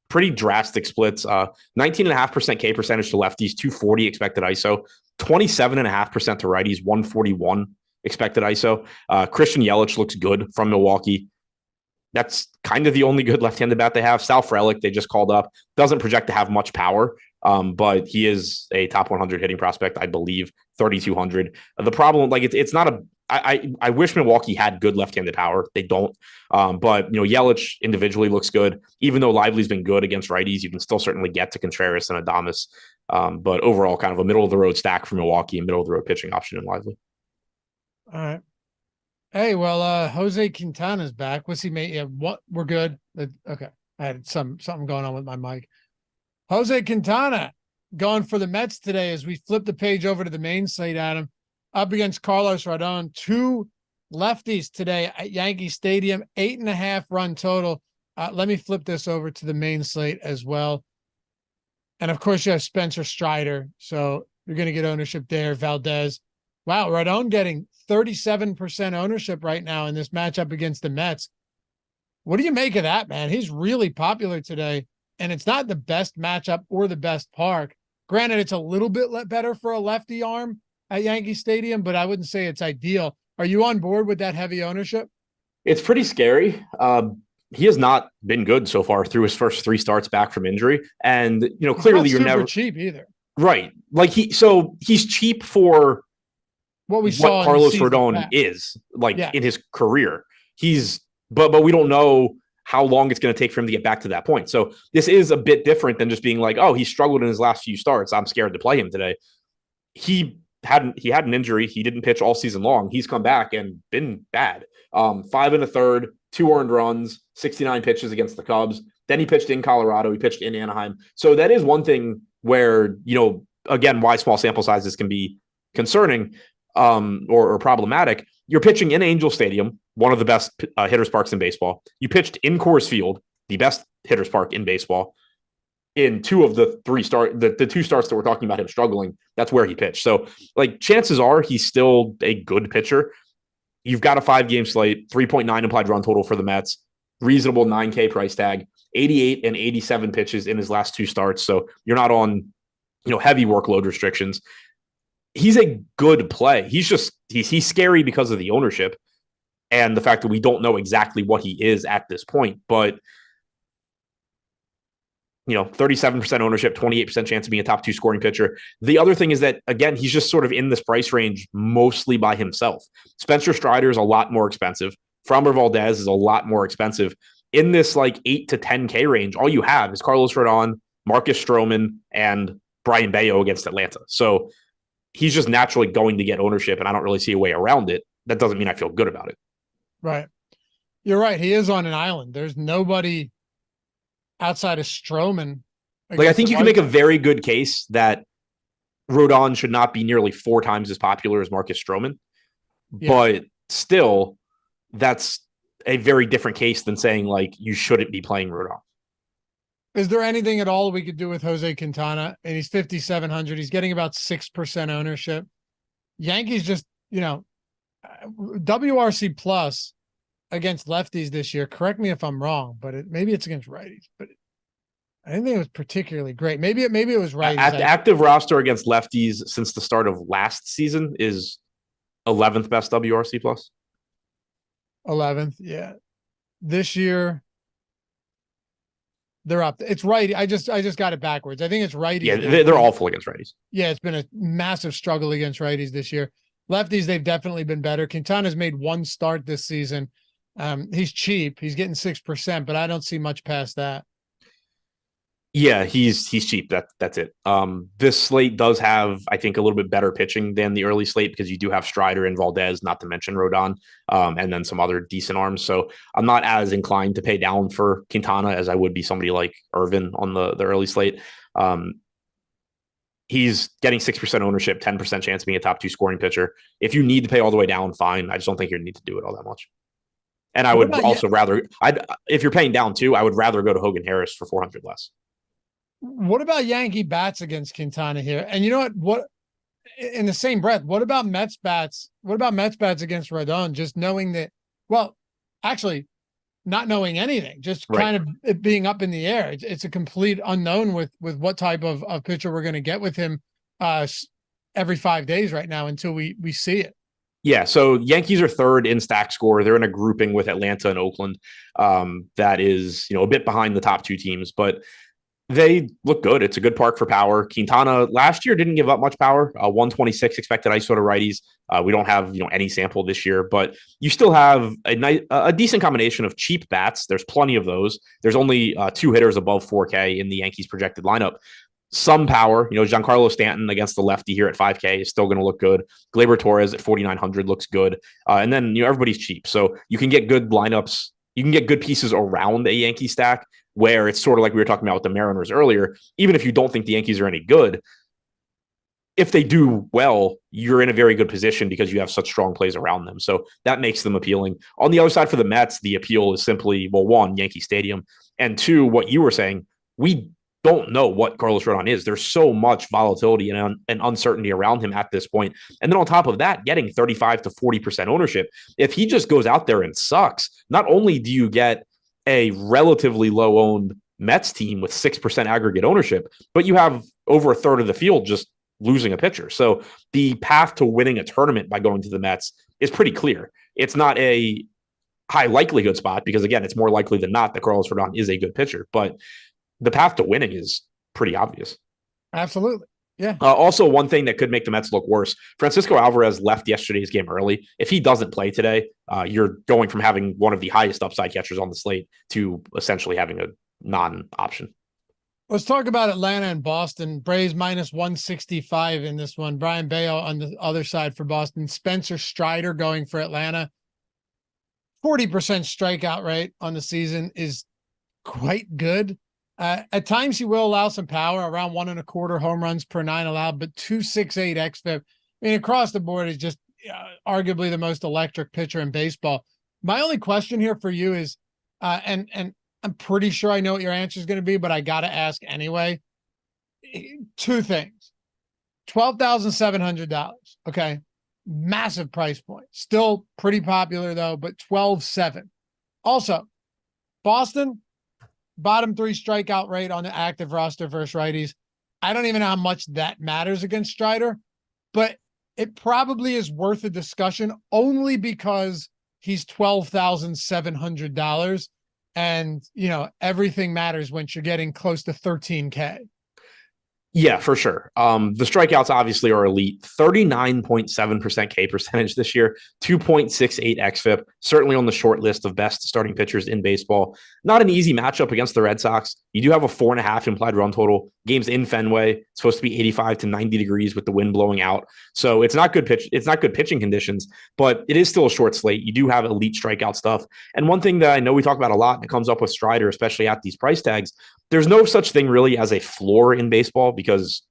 pretty drastic splits. 19.5% K percentage to lefties, 240 expected ISO, 27.5% to righties, 141 expected ISO. Christian Yelich looks good from Milwaukee. That's kind of the only good left-handed bat they have. Sal Frelick, they just called up. Doesn't project to have much power, but he is a top 100 hitting prospect, I believe, 3,200. The problem, like, it's not a I wish Milwaukee had good left-handed power. They don't. But, Yelich individually looks good. Even though Lively's been good against righties, you can still certainly get to Contreras and Adames. But overall, kind of a middle-of-the-road stack for Milwaukee and middle-of-the-road pitching option in Lively. All right. Hey, well, Jose Quintana's back. What's he made? Yeah, what? We're good. Okay. I had something going on with my mic. Jose Quintana going for the Mets today as we flip the page over to the main slate, Adam. Up against Carlos Rodon, 2 lefties today at Yankee Stadium, 8.5 run total. Let me flip this over to the main slate as well. And of course, you have Spencer Strider, so you're going to get ownership there. Valdez. Wow, Rodon getting 37% ownership right now in this matchup against the Mets. What do you make of that, man? He's really popular today, and it's not the best matchup or the best park. Granted, it's a little bit better for a lefty arm at Yankee Stadium, but I wouldn't say it's ideal. Are you on board with that heavy ownership? It's pretty scary. He has not been good so far through his first 3 starts back from injury. And, clearly you're never cheap either. Right. Like he's cheap for what saw Carlos Rodon is in his career. But we don't know how long it's going to take for him to get back to that point. So this is a bit different than just being like, oh, he struggled in his last few starts, I'm scared to play him today. He had an injury. He didn't pitch all season long. He's come back and been bad. 5 1/3, 2 earned runs, 69 pitches against the Cubs. Then he pitched in Colorado. He pitched in Anaheim. So that is one thing where, again, why small sample sizes can be concerning or problematic. You're pitching in Angel Stadium, one of the best hitters parks in baseball. You pitched in Coors Field, the best hitters park in baseball. In 2 of the 3 the 2 starts that we're talking about him struggling, that's where he pitched. So, chances are he's still a good pitcher. You've got a 5-game slate, 3.9 implied run total for the Mets, reasonable 9K price tag, 88 and 87 pitches in his last 2 starts. So you're not on, heavy workload restrictions. he's a good play. He's scary because of the ownership and the fact that we don't know exactly what he is at this point. But 37% ownership, 28% chance of being a top 2 scoring pitcher. The other thing is that, again, he's just sort of in this price range mostly by himself. Spencer Strider is a lot more expensive. Framber Valdez is a lot more expensive. In this like 8 to 10K range, all you have is Carlos Rodon, Marcus Stroman, and Brian Bayo against Atlanta. So he's just naturally going to get ownership, and I don't really see a way around it. That doesn't mean I feel good about it. Right. You're right. He is on an island. There's nobody outside of Stroman. Like, I think you can make a very good case that Rodon should not be nearly 4 times as popular as Marcus Stroman. Yeah. But still, that's a very different case than saying, like, you shouldn't be playing Rodon. Is there anything at all we could do with Jose Quintana? And he's 5,700. He's getting about 6% ownership. Yankees just, WRC plus against lefties this year. Correct me if I'm wrong, but maybe it's against righties, but I didn't think it was particularly great. Maybe it was righties. Active roster against lefties since the start of last season is 11th best WRC plus. 11th, yeah. This year they're up. It's righty. I just got it backwards. I think it's righties. Yeah, they're awful against righties. Yeah, it's been a massive struggle against righties this year. Lefties, they've definitely been better. Quintana's made 1 start this season. He's cheap. He's getting 6%, but I don't see much past that. Yeah, he's cheap. That's it. This slate does have, I think, a little bit better pitching than the early slate because you do have Strider and Valdez, not to mention Rodon, and then some other decent arms. So I'm not as inclined to pay down for Quintana as I would be somebody like Irvin on the early slate. He's getting 6% ownership, 10% chance of being a top 2 scoring pitcher. If you need to pay all the way down, fine. I just don't think you need to do it all that much. And I would also if you're paying down too, I would rather go to Hogan Harris for 400 less. What about Yankee bats against Quintana here? And you know what in the same breath, what about Mets bats? What about Mets bats against Rodon? Just knowing that, well, actually not knowing anything, just kind of it being up in the air. It's a complete unknown with what type of pitcher we're going to get with him every 5 days right now until we see it. Yeah, so Yankees are 3rd in stack score. They're in a grouping with Atlanta and Oakland that is, a bit behind the top 2 teams, but they look good. It's a good park for power. Quintana last year didn't give up much power. 126 expected ISO to righties. We don't have any sample this year, but you still have a decent combination of cheap bats. There's plenty of those. There's only 2 hitters above 4K in the Yankees projected lineup. Some power, Giancarlo Stanton against the lefty here at 5K is still going to look good. Gleyber Torres at 4,900 looks good. And then, everybody's cheap. So you can get good lineups. You can get good pieces around a Yankee stack where it's sort of like we were talking about with the Mariners earlier. Even if you don't think the Yankees are any good, if they do well, you're in a very good position because you have such strong plays around them. So that makes them appealing. On the other side for the Mets, the appeal is simply, well, 1, Yankee Stadium, and 2, what you were saying, we don't know what Carlos Rodon is. There's so much volatility and uncertainty around him at this point. And then on top of that, getting 35 to 40% ownership, if he just goes out there and sucks, not only do you get a relatively low-owned Mets team with 6% aggregate ownership, but you have over a third of the field just losing a pitcher. So the path to winning a tournament by going to the Mets is pretty clear. It's not a high likelihood spot because, again, it's more likely than not that Carlos Rodon is a good pitcher, but the path to winning is pretty obvious. Absolutely. Yeah. Also, one thing that could make the Mets look worse, Francisco Alvarez left yesterday's game early. If he doesn't play today, you're going from having one of the highest upside catchers on the slate to essentially having a non-option. Let's talk about Atlanta and Boston. Braves minus 165 in this one. Brian Bayo on the other side for Boston. Spencer Strider going for Atlanta. 40% strikeout rate on the season is quite good. At times he will allow some power, around 1.25 home runs per 9 allowed, but 2.68 xFIP. I mean, across the board is just arguably the most electric pitcher in baseball. My only question here for you is, and I'm pretty sure I know what your answer is going to be, but I got to ask anyway. 2 things. $12,700. Okay. Massive price point. Still pretty popular though, but 12.7. Also, Boston, bottom 3 strikeout rate on the active roster versus righties. I don't even know how much that matters against Strider, but it probably is worth a discussion only because he's $12,700. And, everything matters when you're getting close to 13K. Yeah, for sure. The strikeouts obviously are elite. 39.7% K percentage this year, 2.68 xFIP, certainly on the short list of best starting pitchers in baseball. Not an easy matchup against the Red Sox. You do have a 4.5 implied run total. Game's in Fenway. It's supposed to be 85 to 90 degrees with the wind blowing out. So it's not good pitch. It's not good pitching conditions, but it is still a short slate. You do have elite strikeout stuff. And one thing that I know we talk about a lot, and it comes up with Strider, especially at these price tags, there's no such thing really as a floor in baseball because,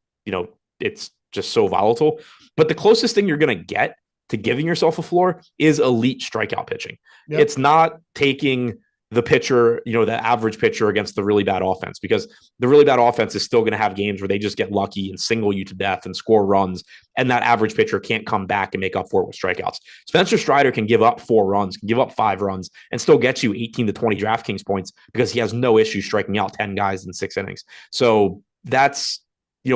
it's just so volatile. But the closest thing you're going to get to giving yourself a floor is elite strikeout pitching. Yep. It's not taking the pitcher, the average pitcher against the really bad offense, because the really bad offense is still going to have games where they just get lucky and single you to death and score runs. And that average pitcher can't come back and make up for it with strikeouts. Spencer Strider can give up 4 runs, can give up 5 runs, and still get you 18 to 20 DraftKings points because he has no issue striking out 10 guys in 6 innings. So that's,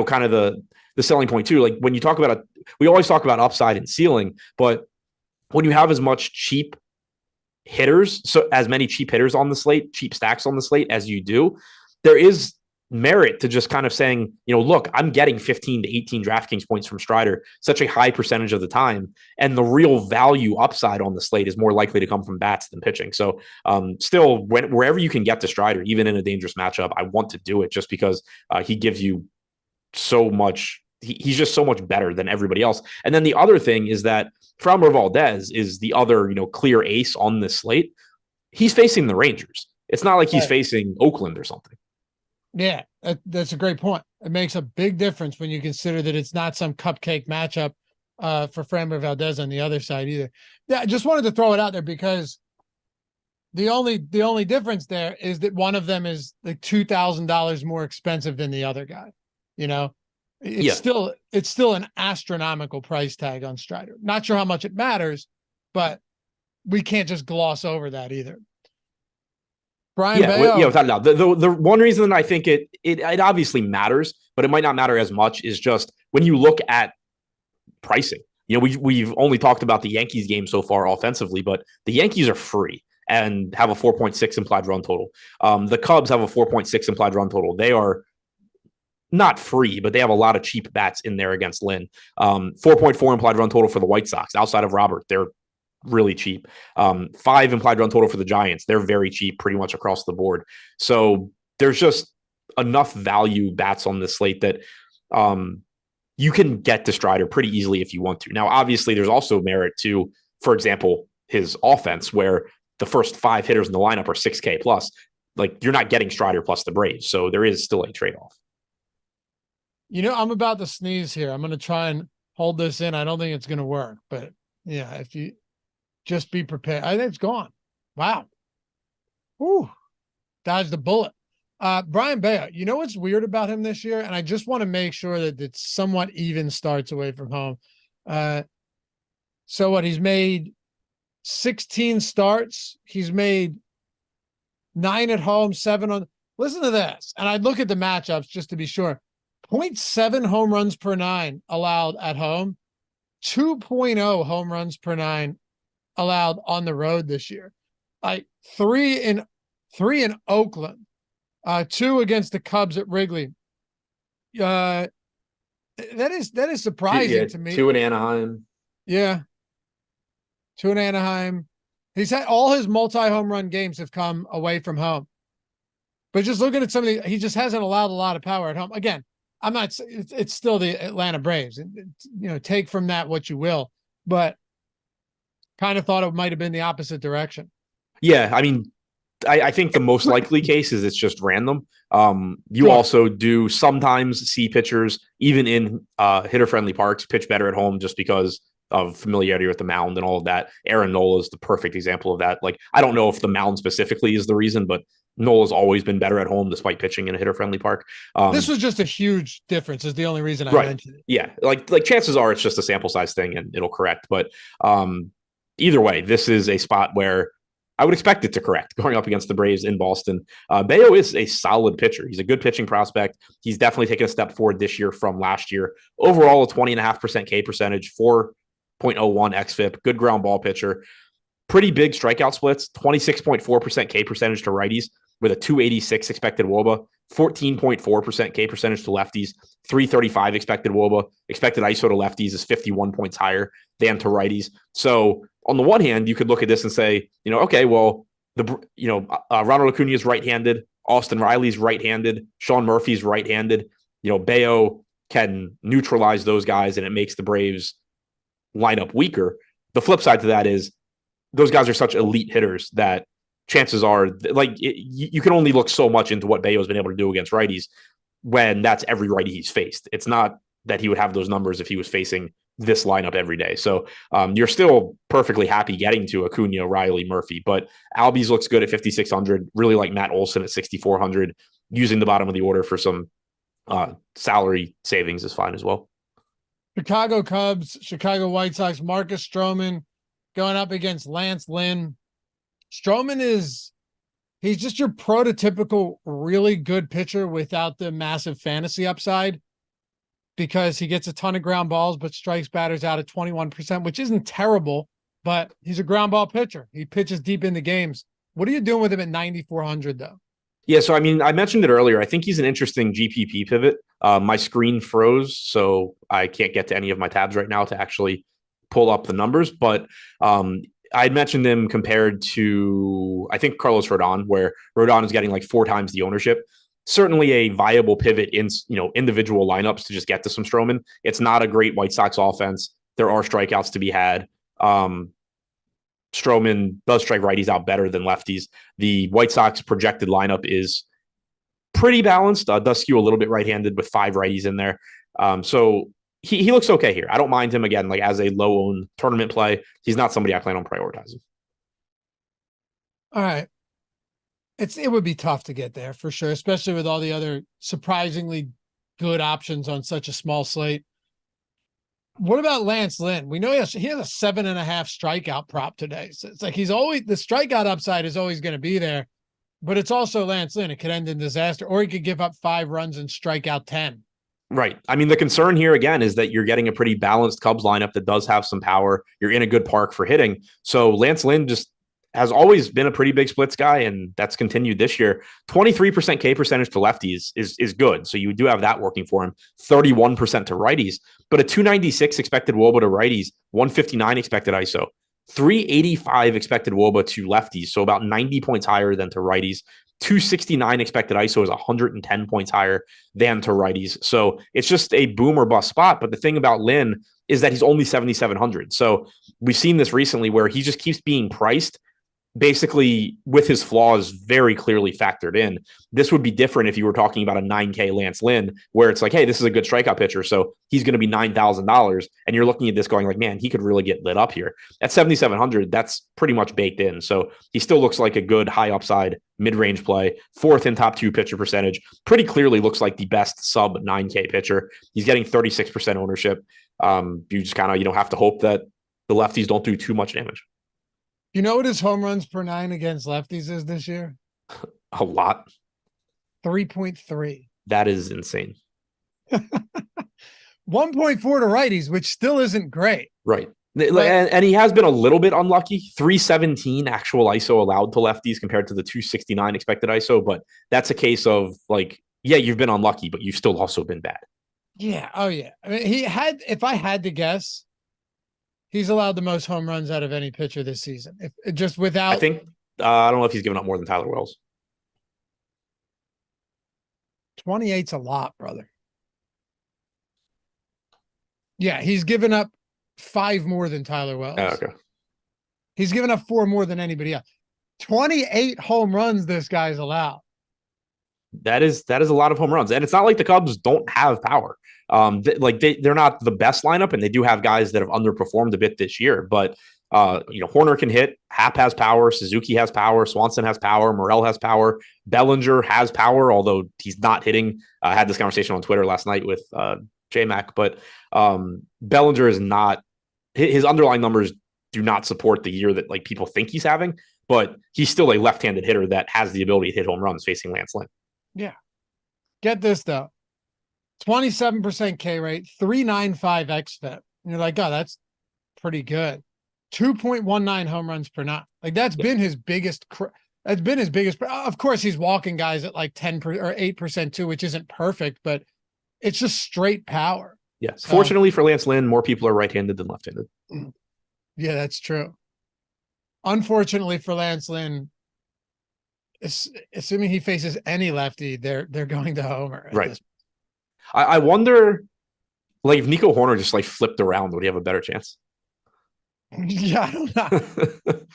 kind of the selling point too. Like when you talk about we always talk about upside and ceiling, but when you have as much cheap hitters, so as many cheap hitters on the slate, cheap stacks on the slate as you do, there is merit to just kind of saying, look, I'm getting 15 to 18 DraftKings points from Strider such a high percentage of the time. And the real value upside on the slate is more likely to come from bats than pitching. So still, wherever you can get to Strider, even in a dangerous matchup, I want to do it just because he gives you so much. He's just so much better than everybody else. And then the other thing is that Framber Valdez is the other, clear ace on this slate. He's facing the Rangers. It's not like he's facing Oakland or something. Yeah, that's a great point. It makes a big difference when you consider that it's not some cupcake matchup for Framber Valdez on the other side either. Yeah, I just wanted to throw it out there because the only difference there is that one of them is like $2,000 more expensive than the other guy. It's still an astronomical price tag on Strider. Not sure how much it matters, but we can't just gloss over that either. Brian Bayo. Without a doubt. The one reason that I think it obviously matters, but it might not matter as much is just when you look at pricing. We've only talked about the Yankees game so far offensively, but the Yankees are free and have a 4.6 implied run total. The Cubs have a 4.6 implied run total. They are not free, but they have a lot of cheap bats in there against Lynn. 4.4 implied run total for the White Sox outside of Robert. They're really cheap. 5 implied run total for the Giants. They're very cheap pretty much across the board. So there's just enough value bats on this slate that you can get to Strider pretty easily if you want to. Now, obviously, there's also merit to, for example, his offense where the first 5 hitters in the lineup are 6K plus. Like you're not getting Strider plus the Braves. So there is still a trade-off. I'm about to sneeze here. I'm going to try and hold this in. I don't think it's going to work, but yeah, if you just be prepared. I think it's gone. Wow. Ooh, dodged the bullet. Brian Bayo, what's weird about him this year? And I just want to make sure that it's somewhat even starts away from home. So he's made 16 starts. He's made 9 at home, 7 on. Listen to this. And I look at the matchups just to be sure. 0.7 home runs per 9 allowed at home, 2.0 home runs per 9 allowed on the road this year. Like 3 in Oakland, 2 against the Cubs at Wrigley. That is surprising to me. 2 in Anaheim. Yeah. 2 in Anaheim. He's had all his multi-home run games have come away from home. But just looking at he just hasn't allowed a lot of power at home. Again, I'm not. It's still the Atlanta Braves. Take from that what you will, but kind of thought it might have been the opposite direction. Yeah, I mean, I think the most likely case is it's just random. You also do sometimes see pitchers, even in hitter-friendly parks, pitch better at home just because of familiarity with the mound and all of that. Aaron Nola is the perfect example of that. Like, I don't know if the mound specifically is the reason, but Nola's always been better at home despite pitching in a hitter-friendly park. This was just a huge difference is the only reason I mentioned it. Yeah, like chances are it's just a sample size thing and it'll correct. But either way, this is a spot where I would expect it to correct going up against the Braves in Boston. Bayo is a solid pitcher. He's a good pitching prospect. He's definitely taken a step forward this year from last year. Overall, a 20.5% K percentage, 4.01 xFIP, good ground ball pitcher. Pretty big strikeout splits, 26.4% K percentage to righties with a 286 expected WOBA, 14.4% K percentage to lefties, 335 expected WOBA. Expected ISO to lefties is 51 points higher than to righties. So on the one hand, you could look at this and say, okay, well, Ronald Acuna is right-handed, Austin Riley's right-handed, Sean Murphy's right-handed. Bayo can neutralize those guys, and it makes the Braves lineup weaker. The flip side to that is those guys are such elite hitters that chances are you can only look so much into what Bayo's been able to do against righties when that's every righty he's faced. It's not that he would have those numbers if he was facing this lineup every day. So you're still perfectly happy getting to Acuna, Riley, Murphy, but Albies looks good at 5,600. Really like Matt Olson at 6,400. Using the bottom of the order for some salary savings is fine as well. Chicago Cubs, Chicago White Sox, Marcus Stroman going up against Lance Lynn. Stroman he's just your prototypical really good pitcher without the massive fantasy upside, because he gets a ton of ground balls but strikes batters out at 21%, which isn't terrible, but he's a ground ball pitcher. He pitches deep into games. What are you doing with him at 9,400 though? Yeah, so I mentioned it earlier. I think he's an interesting GPP pivot. My screen froze, so I can't get to any of my tabs right now to actually pull up the numbers, but I mentioned him compared to, I think, Carlos Rodon, where Rodon is getting like 4 times the ownership. Certainly a viable pivot in individual lineups to just get to some Stroman. It's not a great White Sox offense. There are strikeouts to be had. Stroman does strike righties out better than lefties. The White Sox projected lineup is pretty balanced. Does skew a little bit right-handed with 5 righties in there. So he looks okay here. I don't mind him again, like as a low-owned tournament play. He's not somebody I plan on prioritizing. All right. It would be tough to get there for sure, especially with all the other surprisingly good options on such a small slate. What about Lance Lynn? We know he has a 7.5 strikeout prop today. So it's like the strikeout upside is always going to be there, but it's also Lance Lynn. It could end in disaster, or he could give up 5 runs and strike out 10. Right. I mean, the concern here, again, is that you're getting a pretty balanced Cubs lineup that does have some power. You're in a good park for hitting. So Lance Lynn just has always been a pretty big splits guy, and that's continued this year. 23% K percentage to lefties is good. So you do have that working for him. 31% to righties, but a 296 expected WOBA to righties, 159 expected ISO, 385 expected WOBA to lefties. So about 90 points higher than to righties. 269 expected ISO is 110 points higher than to righties. So it's just a boom or bust spot. But the thing about Lynn is that he's only 7,700. So we've seen this recently where he just keeps being priced basically with his flaws very clearly factored in. This would be different if you were talking about a 9K Lance Lynn, where it's like, hey, this is a good strikeout pitcher, so he's going to be $9,000. And you're looking at this going like, man, he could really get lit up here. At 7,700, that's pretty much baked in. So he still looks like a good high upside mid-range play, 4th in top 2 pitcher percentage, pretty clearly looks like the best sub 9K pitcher. He's getting 36% ownership. You just kind of, have to hope that the lefties don't do too much damage. You know what his home runs per 9 against lefties is this year? A lot. 3.3. That is insane. 1.4 to righties, which still isn't great. Right. And he has been a little bit unlucky. 317 actual ISO allowed to lefties compared to the 269 expected ISO. But that's a case of like, yeah, you've been unlucky, but you've still also been bad. Yeah. Oh, yeah. I mean, if I had to guess, he's allowed the most home runs out of any pitcher this season. If just without, I think I don't know if he's given up more than Tyler Wells. 28's a lot, brother. Yeah, he's given up 5 more than Tyler Wells. Oh, okay. He's given up 4 more than anybody else. 28 home runs this guy's allowed. That is a lot of home runs, and it's not like the Cubs don't have power. They're not the best lineup, and they do have guys that have underperformed a bit this year. But Horner can hit. Happ has power. Suzuki has power. Swanson has power. Morel has power. Bellinger has power, although he's not hitting. I had this conversation on Twitter last night with J-Mac, but Bellinger is not. His underlying numbers do not support the year that like people think he's having. but he's still a left-handed hitter that has the ability to hit home runs facing Lance Lynn. Yeah. Get this though. 27% K rate, 395 xFIP. And you're like, oh, that's pretty good. 2.19 home runs per nine. Like that's been his biggest. That's been his biggest. Of course, he's walking guys at like 10% or 8% too, which isn't perfect, but it's just straight power. Yes. Fortunately for Lance Lynn, more people are right-handed than left-handed. Yeah, that's true. Unfortunately for Lance Lynn, assuming he faces any lefty, they're going to homer. Right. I wonder, like, if Nico Horner just like flipped around, would he have a better chance? Yeah, I don't know.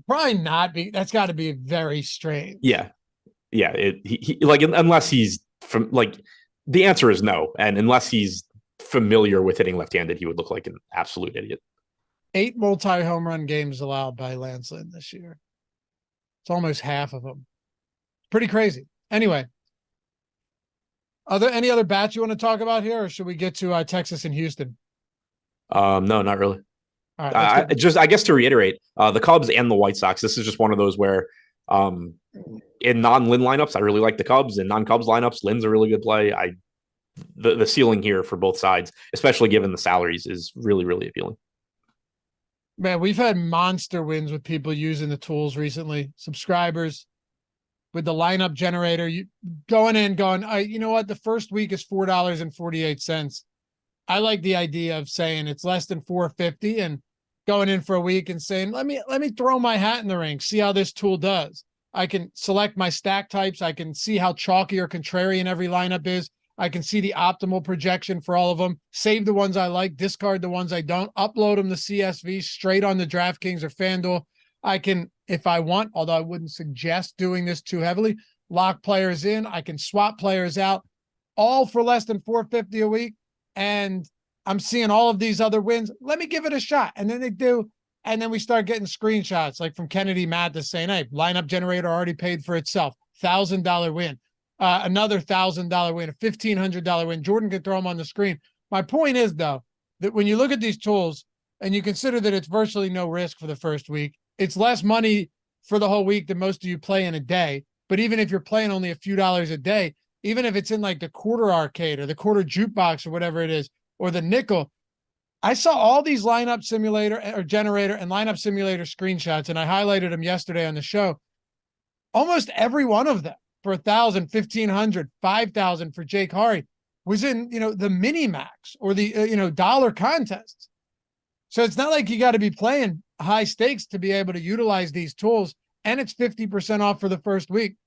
Probably not. That's got to be very strange. Yeah. He like, unless he's from like, the answer is no, and unless he's familiar with hitting left-handed, he would look like an absolute idiot. 8 multi-home run games allowed by Lance Lynn this year. It's almost half of them. Pretty crazy. Anyway, are there any other bats you want to talk about here, or should we get to Texas and Houston? No, not really. All right, I guess to reiterate, the Cubs and the White Sox, this is just one of those where in non-Lynn lineups, I really like the Cubs. In non-Cubs lineups, Lynn's a really good play. The ceiling here for both sides, especially given the salaries, is really, really appealing. Man, we've had monster wins with people using the tools recently. Subscribers with the lineup generator, you going, you know what? The first week is $4.48. I like the idea of saying it's less than $4.50 and going in for a week and saying, let me throw my hat in the ring, see how this tool does. I can select my stack types. I can see how chalky or contrarian every lineup is. I can see the optimal projection for all of them, save the ones I like, discard the ones I don't, upload them to CSV straight on the DraftKings or FanDuel. I can, if I want, although I wouldn't suggest doing this too heavily, lock players in. I can swap players out, all for less than $4.50 a week. And I'm seeing all of these other wins. Let me give it a shot. And then they do. And then we start getting screenshots like from Kennedy Mathis saying, hey, lineup generator already paid for itself. $1,000 win. Another $1,000 win, a $1,500 win. Jordan could throw them on the screen. My point is, though, that when you look at these tools and you consider that it's virtually no risk for the first week, it's less money for the whole week than most of you play in a day. But even if you're playing only a few dollars a day, even if it's in like the quarter arcade or the quarter jukebox or whatever it is, or the nickel, I saw all these lineup simulator or generator and lineup simulator screenshots, and I highlighted them yesterday on the show. Almost every one of them, for 1,000, 1,500, 5,000 for Jake Hari, was in, the mini max or the, dollar contests. So it's not like you got to be playing high stakes to be able to utilize these tools. And it's 50% off for the first week.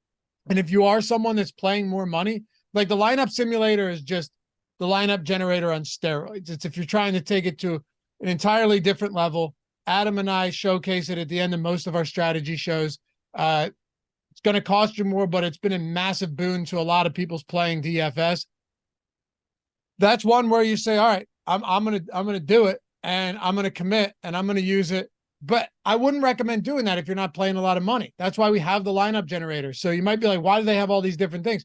And if you are someone that's playing more money, like the lineup simulator is just the lineup generator on steroids. It's if you're trying to take it to an entirely different level. Adam and I showcase it at the end of most of our strategy shows. It's going to cost you more, but it's been a massive boon to a lot of people's playing DFS. That's one where you say, all right, I'm going to do it and I'm going to commit and I'm going to use it. But I wouldn't recommend doing that if you're not playing a lot of money. That's why we have the lineup generator. So you might be like, why do they have all these different things?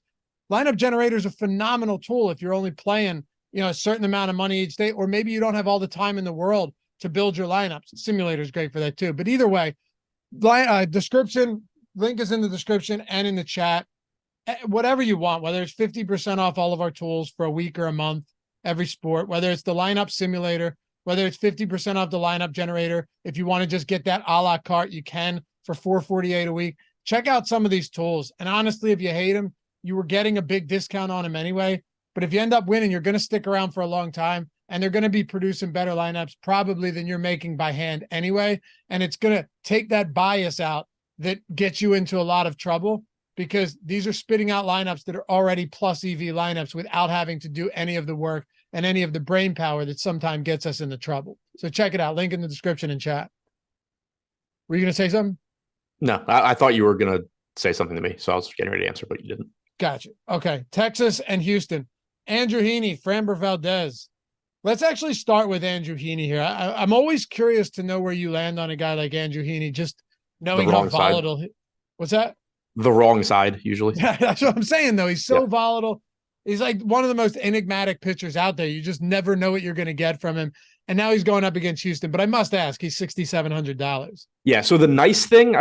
Lineup generator is a phenomenal tool if you're only playing, a certain amount of money each day, or maybe you don't have all the time in the world to build your lineups. Simulator is great for that too. But either way, description, link is in the description and in the chat. Whatever you want, whether it's 50% off all of our tools for a week or a month, every sport, whether it's the lineup simulator, whether it's 50% off the lineup generator. If you want to just get that a la carte, you can for $4.48 a week. Check out some of these tools. And honestly, if you hate them, you were getting a big discount on them anyway. But if you end up winning, you're going to stick around for a long time and they're going to be producing better lineups probably than you're making by hand anyway. And it's going to take that bias out that gets you into a lot of trouble because these are spitting out lineups that are already plus EV lineups without having to do any of the work and any of the brain power that sometimes gets us into trouble. So check it out. Link in the description and chat. Were you going to say something? No, I thought you were going to say something to me. So I was getting ready to answer, but you didn't. Gotcha. Okay. Texas and Houston. Andrew Heaney, Framber Valdez. Let's actually start with Andrew Heaney here. I'm always curious to know where you land on a guy like Andrew Heaney, just knowing how volatile. What's that? The wrong side, usually. Yeah, that's what I'm saying, though. He's so volatile. He's like one of the most enigmatic pitchers out there. You just never know what you're going to get from him. And now he's going up against Houston. But I must ask, he's $6,700. Yeah. So the nice thing,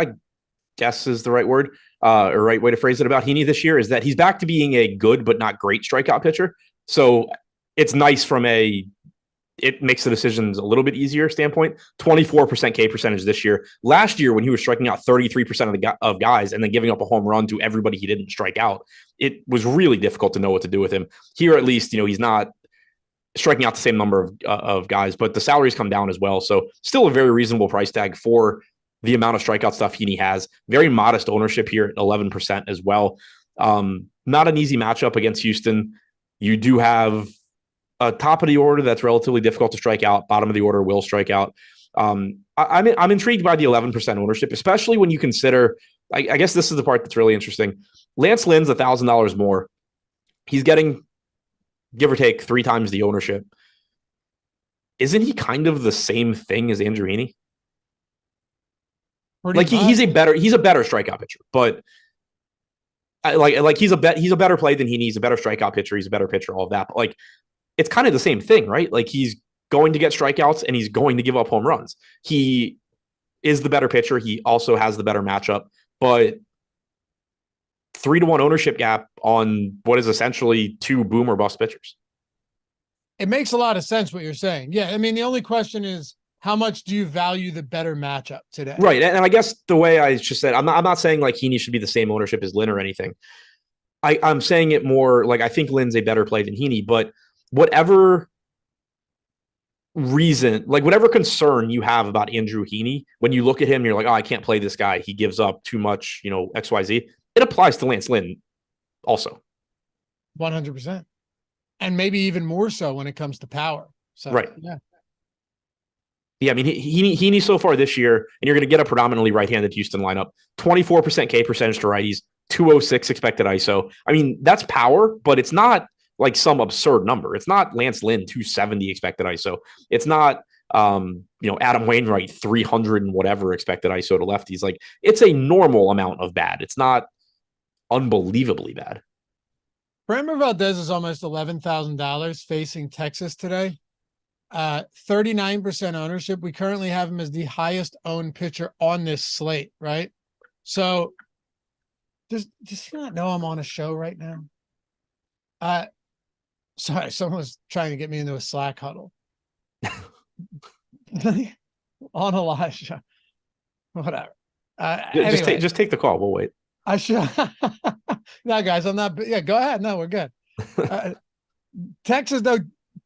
guess is the right word, or right way to phrase it about Heaney this year, is that he's back to being a good but not great strikeout pitcher. So it's nice from it makes the decisions a little bit easier standpoint. 24% K percentage this year. Last year, when he was striking out 33% of guys and then giving up a home run to everybody he didn't strike out, it was really difficult to know what to do with him. Here, at least, he's not striking out the same number of guys, but the salaries come down as well. So still a very reasonable price tag for the amount of strikeout stuff Heaney has. Very modest ownership here at 11% as well. Not an easy matchup against Houston. You do have a top of the order that's relatively difficult to strike out. Bottom of the order will strike out. I'm intrigued by the 11% ownership, especially when you consider, I guess this is the part that's really interesting. Lance Lynn's $1,000 more. He's getting, give or take, 3 times the ownership. Isn't he kind of the same thing as Andrew Heaney? He's a better strikeout pitcher, but he's a better play than Heaney. He's a better strikeout pitcher. He's a better pitcher. All of that, but it's kind of the same thing, right? He's going to get strikeouts and he's going to give up home runs. He is the better pitcher. He also has the better matchup, but 3-to-1 ownership gap on what is essentially 2 boom or bust pitchers. It makes a lot of sense what you're saying. Yeah. I mean, the only question is, how much do you value the better matchup today? Right. And I guess the way I just said, I'm not saying Heaney should be the same ownership as Lynn or anything. I'm saying it more I think Lynn's a better play than Heaney, but whatever reason, whatever concern you have about Andrew Heaney, when you look at him, you're like, oh, I can't play this guy. He gives up too much, XYZ. It applies to Lance Lynn also. 100%. And maybe even more so when it comes to power. So, right. Yeah. Yeah, I mean, Heaney so far this year, and you're going to get a predominantly right-handed Houston lineup, 24% K percentage to righties, 206 expected ISO. I mean, that's power, but it's not some absurd number. It's not Lance Lynn 270 expected ISO. It's not Adam Wainwright 300 and whatever expected ISO to lefties. It's a normal amount of bad. It's not unbelievably bad. Framber Valdez is almost $11,000 facing Texas today. 39% ownership. We currently have him as the highest owned pitcher on this slate, right? So does he not know I'm on a show right now? Sorry, someone was trying to get me into a Slack huddle. On a live show. Whatever. Anyway. Just take the call. We'll wait. I should. No, guys, I'm not. Yeah, go ahead. No, we're good. Texas, though,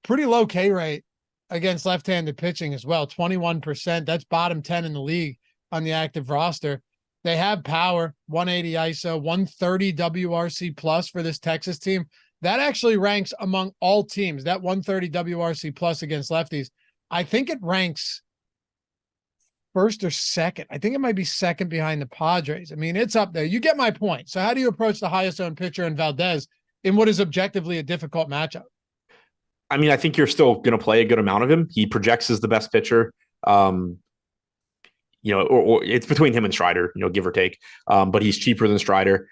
pretty low K rate against left-handed pitching as well. 21%. That's bottom 10 in the league on the active roster. They have power, 180 ISO, 130 WRC plus for this Texas team. That actually ranks among all teams. That 130 WRC plus against lefties, I think it ranks first or second. I think it might be second behind the Padres. I mean, it's up there. You get my point. So how do you approach the highest owned pitcher in Valdez in what is objectively a difficult matchup? I mean, I think you're still going to play a good amount of him. He projects as the best pitcher. Or it's between him and Strider, give or take. But he's cheaper than Strider.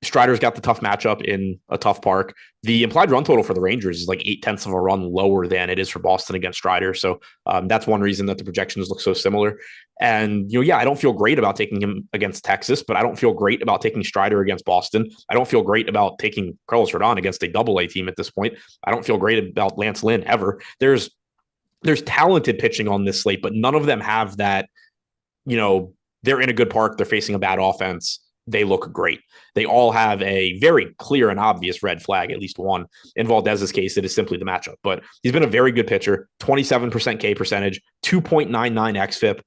Strider's got the tough matchup in a tough park. The implied run total for the Rangers is 0.8 of a run lower than it is for Boston against Strider. So that's one reason that the projections look so similar. And, I don't feel great about taking him against Texas, but I don't feel great about taking Strider against Boston. I don't feel great about taking Carlos Rodon against a double-A team at this point. I don't feel great about Lance Lynn ever. There's talented pitching on this slate, but none of them have that, they're in a good park. They're facing a bad offense. They look great. They all have a very clear and obvious red flag, at least one. In Valdez's case, it is simply the matchup. But he's been a very good pitcher, 27% K percentage, 2.99 xFIP,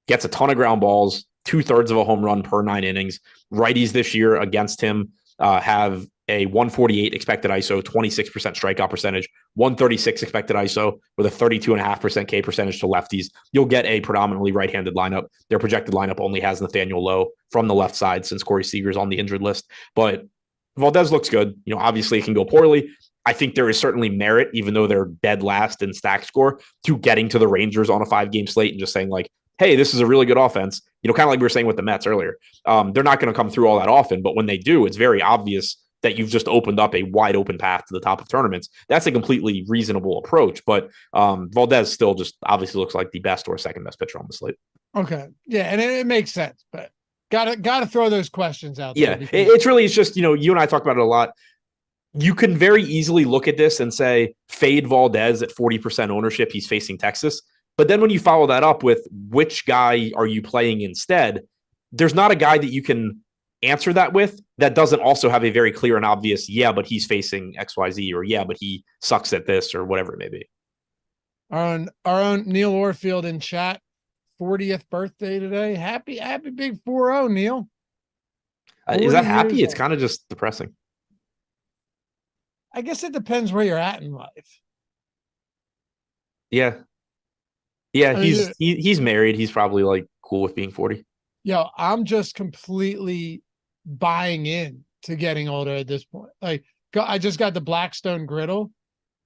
gets a ton of ground balls, 2/3 of a home run per 9 innings. Righties this year against him have a 148 expected ISO, 26% strikeout percentage, 136 expected ISO with a 32.5% K percentage to lefties. You'll get a predominantly right-handed lineup. Their projected lineup only has Nathaniel Lowe from the left side since Corey Seager's on the injured list. But Valdez looks good. Obviously it can go poorly. I think there is certainly merit, even though they're dead last in stack score, to getting to the Rangers on a 5-game slate and just saying hey, this is a really good offense. Kind of like we were saying with the Mets earlier. They're not going to come through all that often, but when they do, it's very obvious that you've just opened up a wide open path to the top of tournaments. That's a completely reasonable approach, but Valdez still just obviously looks like the best or second best pitcher on the slate. Okay. Yeah. And it makes sense, but Gotta throw those questions out there. Yeah, it's just, you and I talk about it a lot. You can very easily look at this and say, fade Valdez at 40% ownership. He's facing Texas. But then when you follow that up with which guy are you playing instead, there's not a guy that you can answer that with that doesn't also have a very clear and obvious, yeah, but he's facing XYZ, or yeah, but he sucks at this, or whatever it may be. Our own Neil Orfield in chat, 40th birthday today. Happy big 4-0, Neil. Is that happy? It's kind of just depressing. I guess it depends where you're at in life. Yeah. Yeah, he's married. He's probably like cool with being 40. Yo, I'm just completely buying in to getting older at this point. Like, I just got the Blackstone griddle.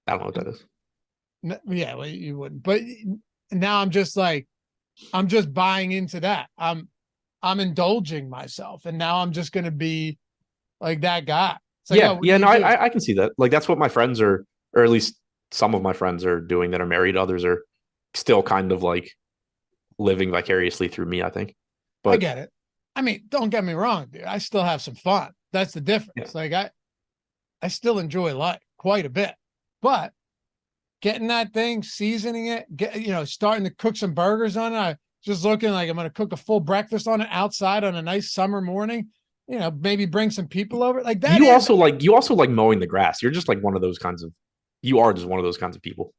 I don't know what that is. Yeah, well, you wouldn't. But now I'm just buying into that. I'm indulging myself, and now I'm just gonna be like that guy. Like, I can see that. Like, that's what my friends are, or at least some of my friends are doing that are married. Others are still kind of like living vicariously through me, I think. But I get it. I mean, don't get me wrong, dude. I still have some fun. That's the difference. Yeah. Like, I still enjoy life quite a bit, but getting that thing, seasoning it, starting to cook some burgers on it. I just looking like I'm going to cook a full breakfast on it outside on a nice summer morning. Maybe bring some people over like that. You also like mowing the grass. You're just like one of those kinds of. You are just one of those kinds of people.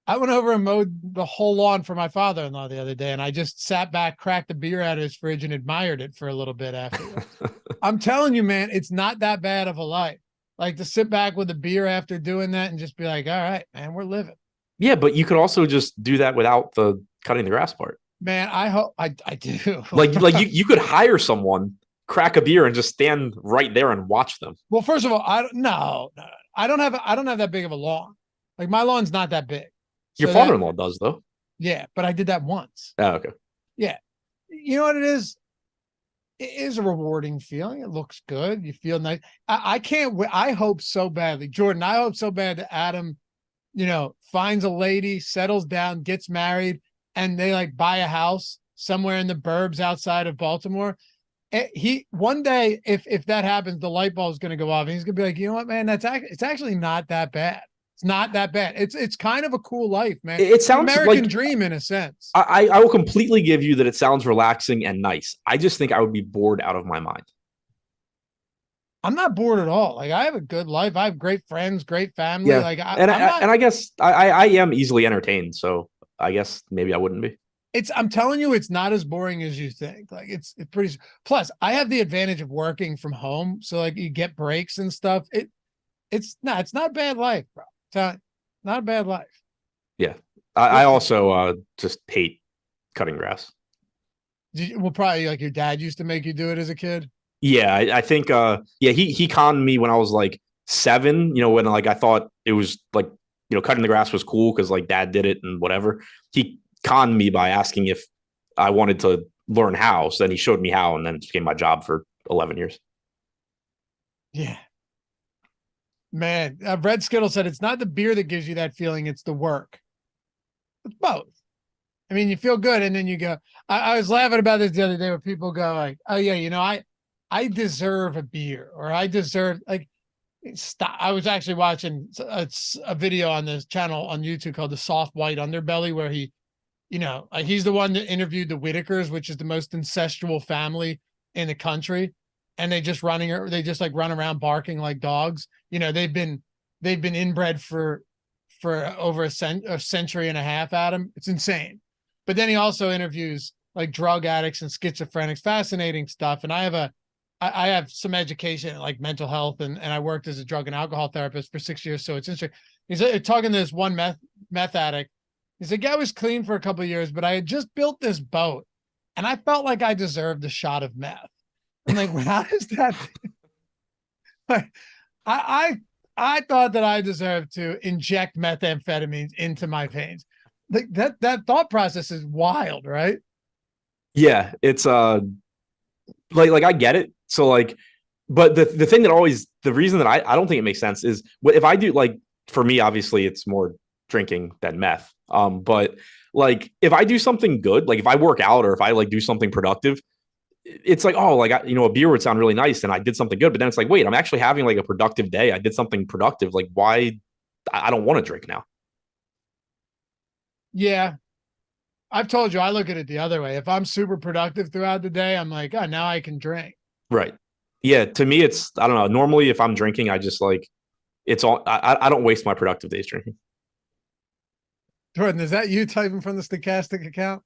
I went over and mowed the whole lawn for my father-in-law the other day, and I just sat back, cracked a beer out of his fridge, and admired it for a little bit after. I'm telling you, man, it's not that bad of a life. Like, to sit back with a beer after doing that and just be like, all right, man, we're living. Yeah, but you could also just do that without the cutting the grass part. Man, I hope I do. like you could hire someone, crack a beer, and just stand right there and watch them. Well, first of all, I don't have that big of a lawn. Like, my lawn's not that big. Your father-in-law does, though. Yeah, but I did that once. Oh, okay. Yeah. You know what it is? It is a rewarding feeling. It looks good. You feel nice. I can't wait. I hope so badly, Jordan, I hope so bad that Adam, finds a lady, settles down, gets married, and they like buy a house somewhere in the burbs outside of Baltimore. One day, if that happens, the light bulb is going to go off, and he's going to be like, you know what, man, it's actually not that bad. It's not that bad. It's kind of a cool life, man. It sounds American like dream in a sense. I will completely give you that it sounds relaxing and nice. I just think I would be bored out of my mind. I'm not bored at all. Like, I have a good life. I have great friends, great family. Yeah. Like, I guess I am easily entertained. So I guess maybe I wouldn't be. I'm telling you, it's not as boring as you think. Like, it's pretty. Plus, I have the advantage of working from home, so like you get breaks and stuff. It's not a bad life, bro. Not a bad life. Yeah. I also just hate cutting grass. Well, probably like your dad used to make you do it as a kid. Yeah, I think he conned me when I was like 7, when like I thought it was like, cutting the grass was cool because like dad did it and whatever. He conned me by asking if I wanted to learn how. So then he showed me how, and then it became my job for 11 years. Yeah. Man, Red Skittle said it's not the beer that gives you that feeling, it's the work. It's both. I mean, you feel good, and then you go. I was laughing about this the other day where people go like, "Oh yeah, I deserve a beer," or "I deserve like." Stop. I was actually watching a video on this channel on YouTube called "The Soft White Underbelly," where he, he's the one that interviewed the Whitakers, which is the most incestual family in the country. And they just run around barking like dogs. They've been inbred for over a century and a half, Adam. It's insane. But then he also interviews like drug addicts and schizophrenics, fascinating stuff. And I have some education in like mental health, and I worked as a drug and alcohol therapist for 6 years. So it's interesting. He's talking to this one meth addict. He's like, I was clean for a couple of years, but I had just built this boat and I felt like I deserved a shot of meth. I'm like, well, how does that? I thought that I deserved to inject methamphetamines into my veins. Like that thought process is wild, right? Yeah, it's like I get it. So like, but the thing that the reason that I don't think it makes sense is if I do, like, for me, obviously it's more drinking than meth. But like if I do something good, like if I work out or if I like do something productive, it's like, oh, like, a beer would sound really nice and I did something good. But then it's like, wait, I'm actually having like a productive day. I did something productive. Like, why? I don't want to drink now. Yeah. I've told you, I look at it the other way. If I'm super productive throughout the day, I'm like, oh, now I can drink. Right. Yeah. To me, it's, I don't know. Normally, if I'm drinking, I just like, it's all, I don't waste my productive days drinking. Jordan, is that you typing from the Stochastic account?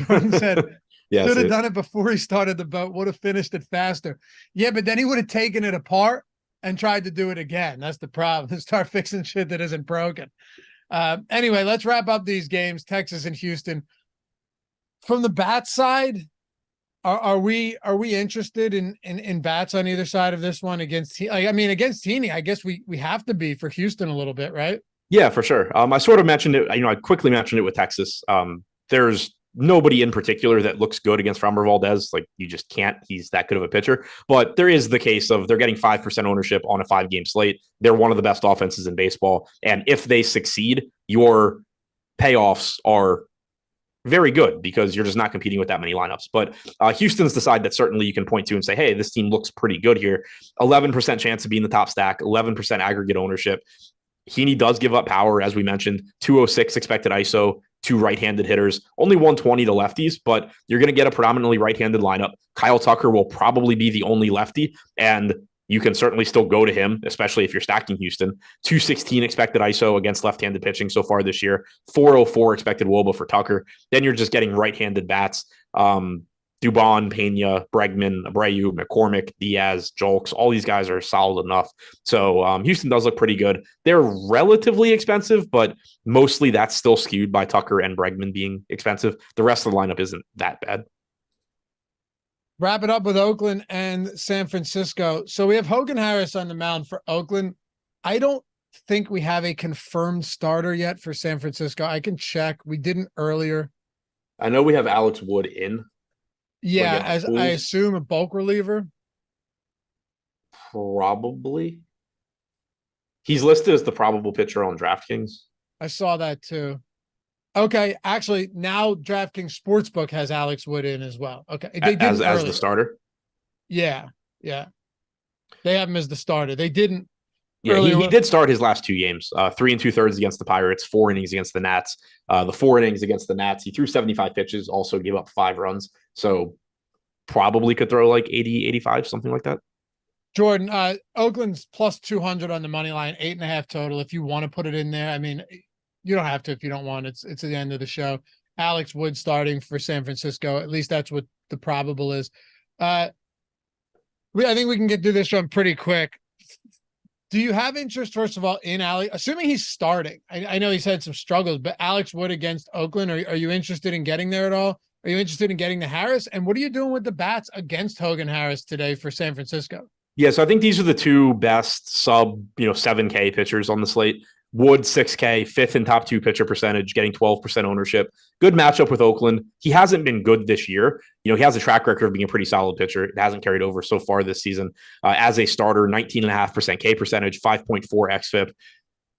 Jordan said, yeah, should have done it before he started the boat, would have finished it faster. Yeah, but then he would have taken it apart and tried to do it again. That's the problem. Start fixing shit that isn't broken. Anyway, let's wrap up these games, Texas and Houston. From the bat side, are we interested in bats on either side of this one against against Heaney? I guess we have to be for Houston a little bit, right? Yeah, for sure. I sort of mentioned it. I quickly mentioned it with Texas. There's nobody in particular that looks good against Framber Valdez. Like, you just can't. He's that good of a pitcher. But there is the case of they're getting 5% ownership on a 5-game slate. They're one of the best offenses in baseball. And if they succeed, your payoffs are very good because you're just not competing with that many lineups. But Houston's the side that certainly you can point to and say, hey, this team looks pretty good here. 11% chance to be in the top stack, 11% aggregate ownership. Heaney does give up power, as we mentioned, 206 expected ISO, 2 right-handed hitters, only 120 to lefties, but you're going to get a predominantly right-handed lineup. Kyle Tucker will probably be the only lefty, and you can certainly still go to him, especially if you're stacking Houston. 216 expected ISO against left-handed pitching so far this year, 404 expected WOBA for Tucker. Then you're just getting right-handed bats. Dubon, Pena, Bregman, Abreu, McCormick, Diaz, Jolks, all these guys are solid enough. So Houston does look pretty good. They're relatively expensive, but mostly that's still skewed by Tucker and Bregman being expensive. The rest of the lineup isn't that bad. Wrap it up with Oakland and San Francisco. So we have Hogan Harris on the mound for Oakland. I don't think we have a confirmed starter yet for San Francisco. I can check. We didn't earlier. I know we have Alex Wood in. Yeah, as I assume a bulk reliever. Probably. He's listed as the probable pitcher on DraftKings. I saw that too. Okay, actually, now DraftKings Sportsbook has Alex Wood in as well. Okay, they did as the starter. Yeah. They have him as the starter. They didn't. Yeah, he did start his last 2 games, 3 2/3 against the Pirates, 4 innings against the Nats. The 4 innings against the Nats, he threw 75 pitches, also gave up 5 runs. So probably could throw like 80, 85, something like that. Jordan, Oakland's plus 200 on the money line, 8.5 total. If you want to put it in there, I mean, you don't have to if you don't want. It's at the end of the show. Alex Wood starting for San Francisco. At least that's what the probable is. I think we can get through this one pretty quick. Do you have interest, first of all, in Alex? Assuming he's starting, I know he's had some struggles, but Alex Wood against Oakland, are you interested in getting there at all? Are you interested in getting the Harris? And what are you doing with the bats against Hogan Harris today for San Francisco? Yeah, so I think these are the 2 best sub, 7K pitchers on the slate. Wood, 6K, 5th in top 2 pitcher percentage, getting 12% ownership. Good matchup with Oakland. He hasn't been good this year. He has a track record of being a pretty solid pitcher. It hasn't carried over so far this season. As a starter, 19.5% K percentage, 5.4 xFIP.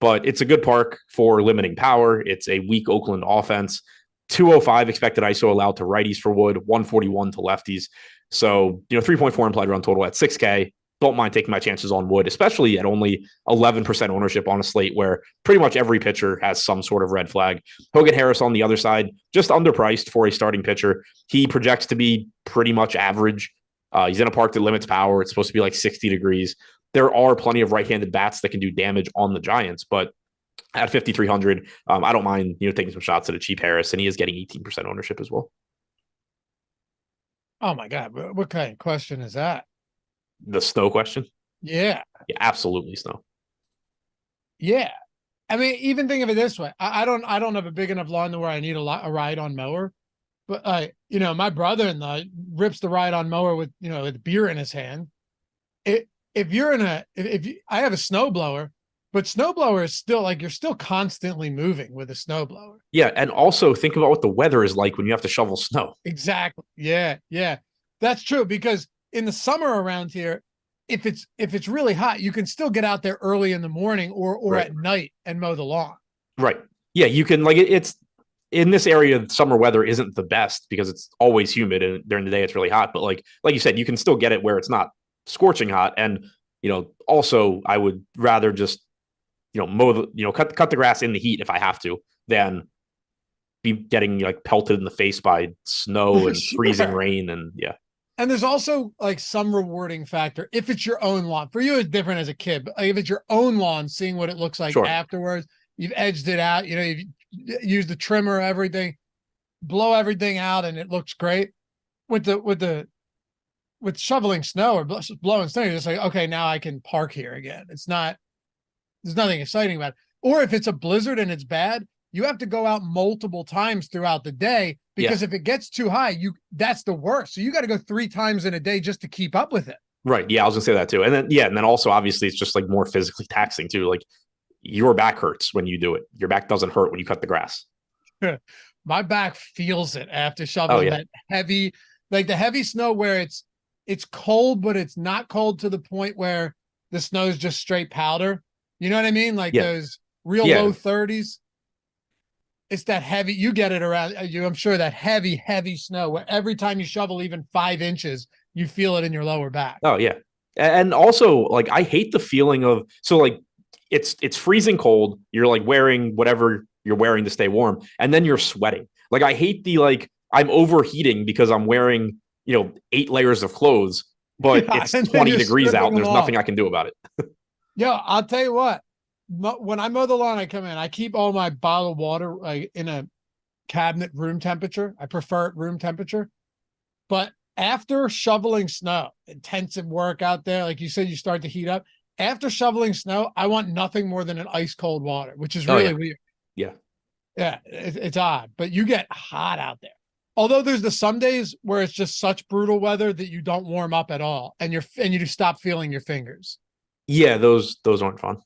But it's a good park for limiting power. It's a weak Oakland offense. 205 expected ISO allowed to righties for Wood, 141 to lefties. So, 3.4 implied run total at 6K. Don't mind taking my chances on Wood, especially at only 11% ownership on a slate where pretty much every pitcher has some sort of red flag. Hogan Harris on the other side, just underpriced for a starting pitcher. He projects to be pretty much average. He's in a park that limits power. It's supposed to be like 60 degrees. There are plenty of right-handed bats that can do damage on the Giants, but at 5,300, I don't mind taking some shots at a cheap Harris, and he is getting 18% ownership as well. Oh my God, what kind of question is that? The snow question? Yeah, absolutely snow. Yeah, I mean, even think of it this way: I don't have a big enough lawn to where I need a ride-on mower, but my brother-in-law rips the ride-on mower with with beer in his hand. I have a snowblower. But snowblower is still like you're still constantly moving with a snowblower. Yeah, and also think about what the weather is like when you have to shovel snow. Exactly. Yeah, that's true. Because in the summer around here, if it's really hot, you can still get out there early in the morning or right. at night and mow the lawn. Right. Yeah, you can it's in this area, summer weather isn't the best because it's always humid and during the day it's really hot. But like you said, you can still get it where it's not scorching hot. And, also I would rather just, cut the grass in the heat if I have to than be getting like pelted in the face by snow and freezing rain. And yeah. And there's also like some rewarding factor if it's your own lawn. For you, it's different as a kid, but like if it's your own lawn, seeing what it looks like afterwards, you've edged it out, you've used the trimmer, everything, blow everything out, and it looks great. With shoveling snow or blowing snow, you're just like, okay, now I can park here again. There's nothing exciting about it. Or if it's a blizzard and it's bad, you have to go out multiple times throughout the day because if it gets too high, that's the worst. So you got to go 3 times in a day just to keep up with it. Right. Yeah, I was gonna say that too. And then also obviously it's just like more physically taxing too. Like your back hurts when you do it. Your back doesn't hurt when you cut the grass. My back feels it after shoveling that heavy, like the heavy snow where it's cold, but it's not cold to the point where the snow is just straight powder. You know what I mean? Like those real low 30s. It's that heavy, you get it around you. I'm sure that heavy snow where every time you shovel even 5 inches, you feel it in your lower back. Oh yeah. And also like, I hate the feeling of, so like it's freezing cold. You're like wearing whatever you're wearing to stay warm. And then you're sweating. Like, I hate I'm overheating because I'm wearing, 8 layers of clothes, but it's 20 degrees out and there's nothing I can do about it. Yo, I'll tell you what, when I mow the lawn, I come in, I keep all my bottled water in a cabinet room temperature. I prefer it room temperature. But after shoveling snow, intensive work out there, like you said, you start to heat up. After shoveling snow, I want nothing more than an ice cold water, which is really weird. Yeah. Yeah, it's odd, but you get hot out there. Although there's some days where it's just such brutal weather that you don't warm up at all, and you stop feeling your fingers. Yeah, those aren't fun.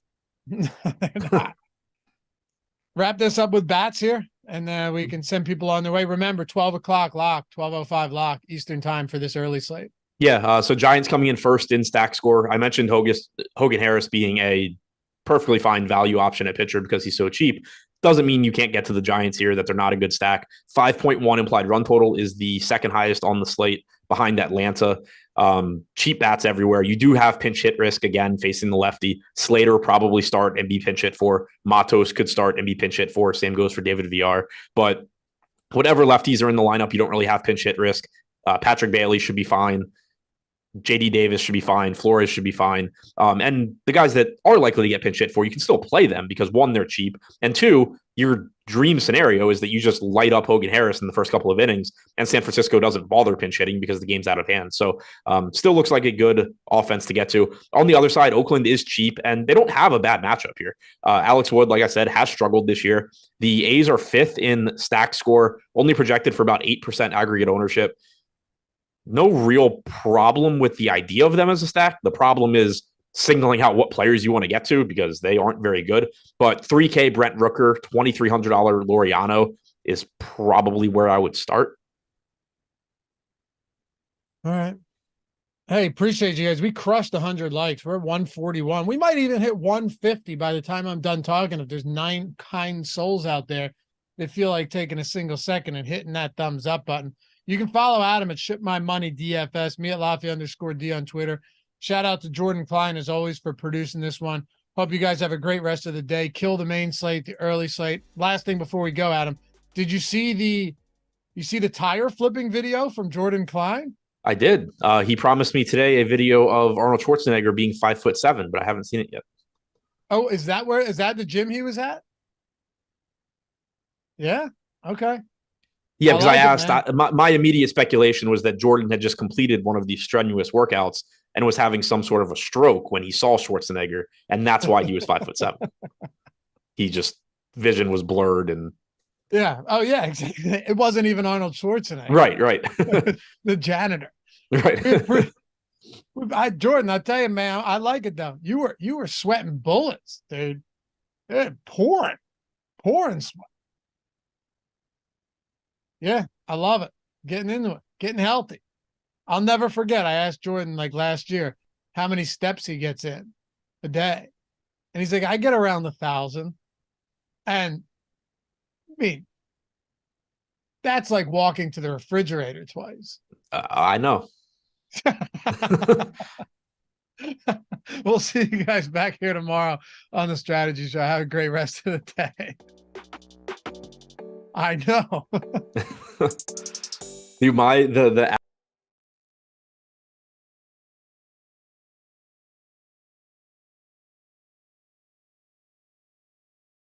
Wrap this up with bats here, and we can send people on their way. Remember, 12 o'clock lock, 12:05 lock Eastern time for this early slate. Yeah, so Giants coming in first in stack score. I mentioned Hogan Harris being a perfectly fine value option at pitcher because he's so cheap. Doesn't mean you can't get to the Giants here, that they're not a good stack. 5.1 implied run total is the second highest on the slate behind Atlanta. Cheap bats everywhere. You do have pinch hit risk again facing the lefty. Slater probably start and be pinch hit for. Matos could start and be pinch hit for. Same goes for David Villar. But whatever lefties are in the lineup, you don't really have pinch hit risk. Patrick Bailey should be fine. JD Davis should be fine. Flores should be fine. And the guys that are likely to get pinch hit for, you can still play them because 1, they're cheap. And 2, your dream scenario is that you just light up Hogan Harris in the first couple of innings and San Francisco doesn't bother pinch hitting because the game's out of hand. So still looks like a good offense to get to. On the other side, Oakland is cheap and they don't have a bad matchup here. Alex Wood, like I said, has struggled this year. The A's are 5th in stack score, only projected for about 8% aggregate ownership. No real problem with the idea of them as a stack. The problem is signaling out what players you want to get to because they aren't very good. But $3K Brent Rooker, $2,300 Laureano is probably where I would start. All right. Hey, appreciate you guys. We crushed 100 likes. We're at 141. We might even hit 150 by the time I'm done talking. If there's 9 kind souls out there that feel like taking a single second and hitting that thumbs up button. You can follow Adam at Ship My Money DFS, me at Laffy_D on Twitter. Shout out to Jordan Klein, as always, for producing this one. Hope you guys have a great rest of the day. Kill the main slate, the early slate. Last thing before we go, Adam, did you see the tire flipping video from Jordan Klein? I did. He promised me today a video of Arnold Schwarzenegger being 5'7", but I haven't seen it yet. Oh, is that the gym he was at? Yeah. Okay. Yeah, because I asked, my immediate speculation was that Jordan had just completed one of these strenuous workouts and was having some sort of a stroke when he saw Schwarzenegger, and that's why he was 5'7". He just, vision was blurred and. Yeah. Oh, yeah, exactly. It wasn't even Arnold Schwarzenegger. Right. The janitor. Right. Jordan, I'll tell you, man, I like it though. You were sweating bullets, dude. They're pouring sweat. Yeah, I love it. Getting into it, getting healthy. I'll never forget. I asked Jordan like last year how many steps he gets in a day. And he's like, I get around 1,000. And I mean, That's like walking to the refrigerator twice. I know. We'll see you guys back here tomorrow on the Strategy Show. Have a great rest of the day. I know. The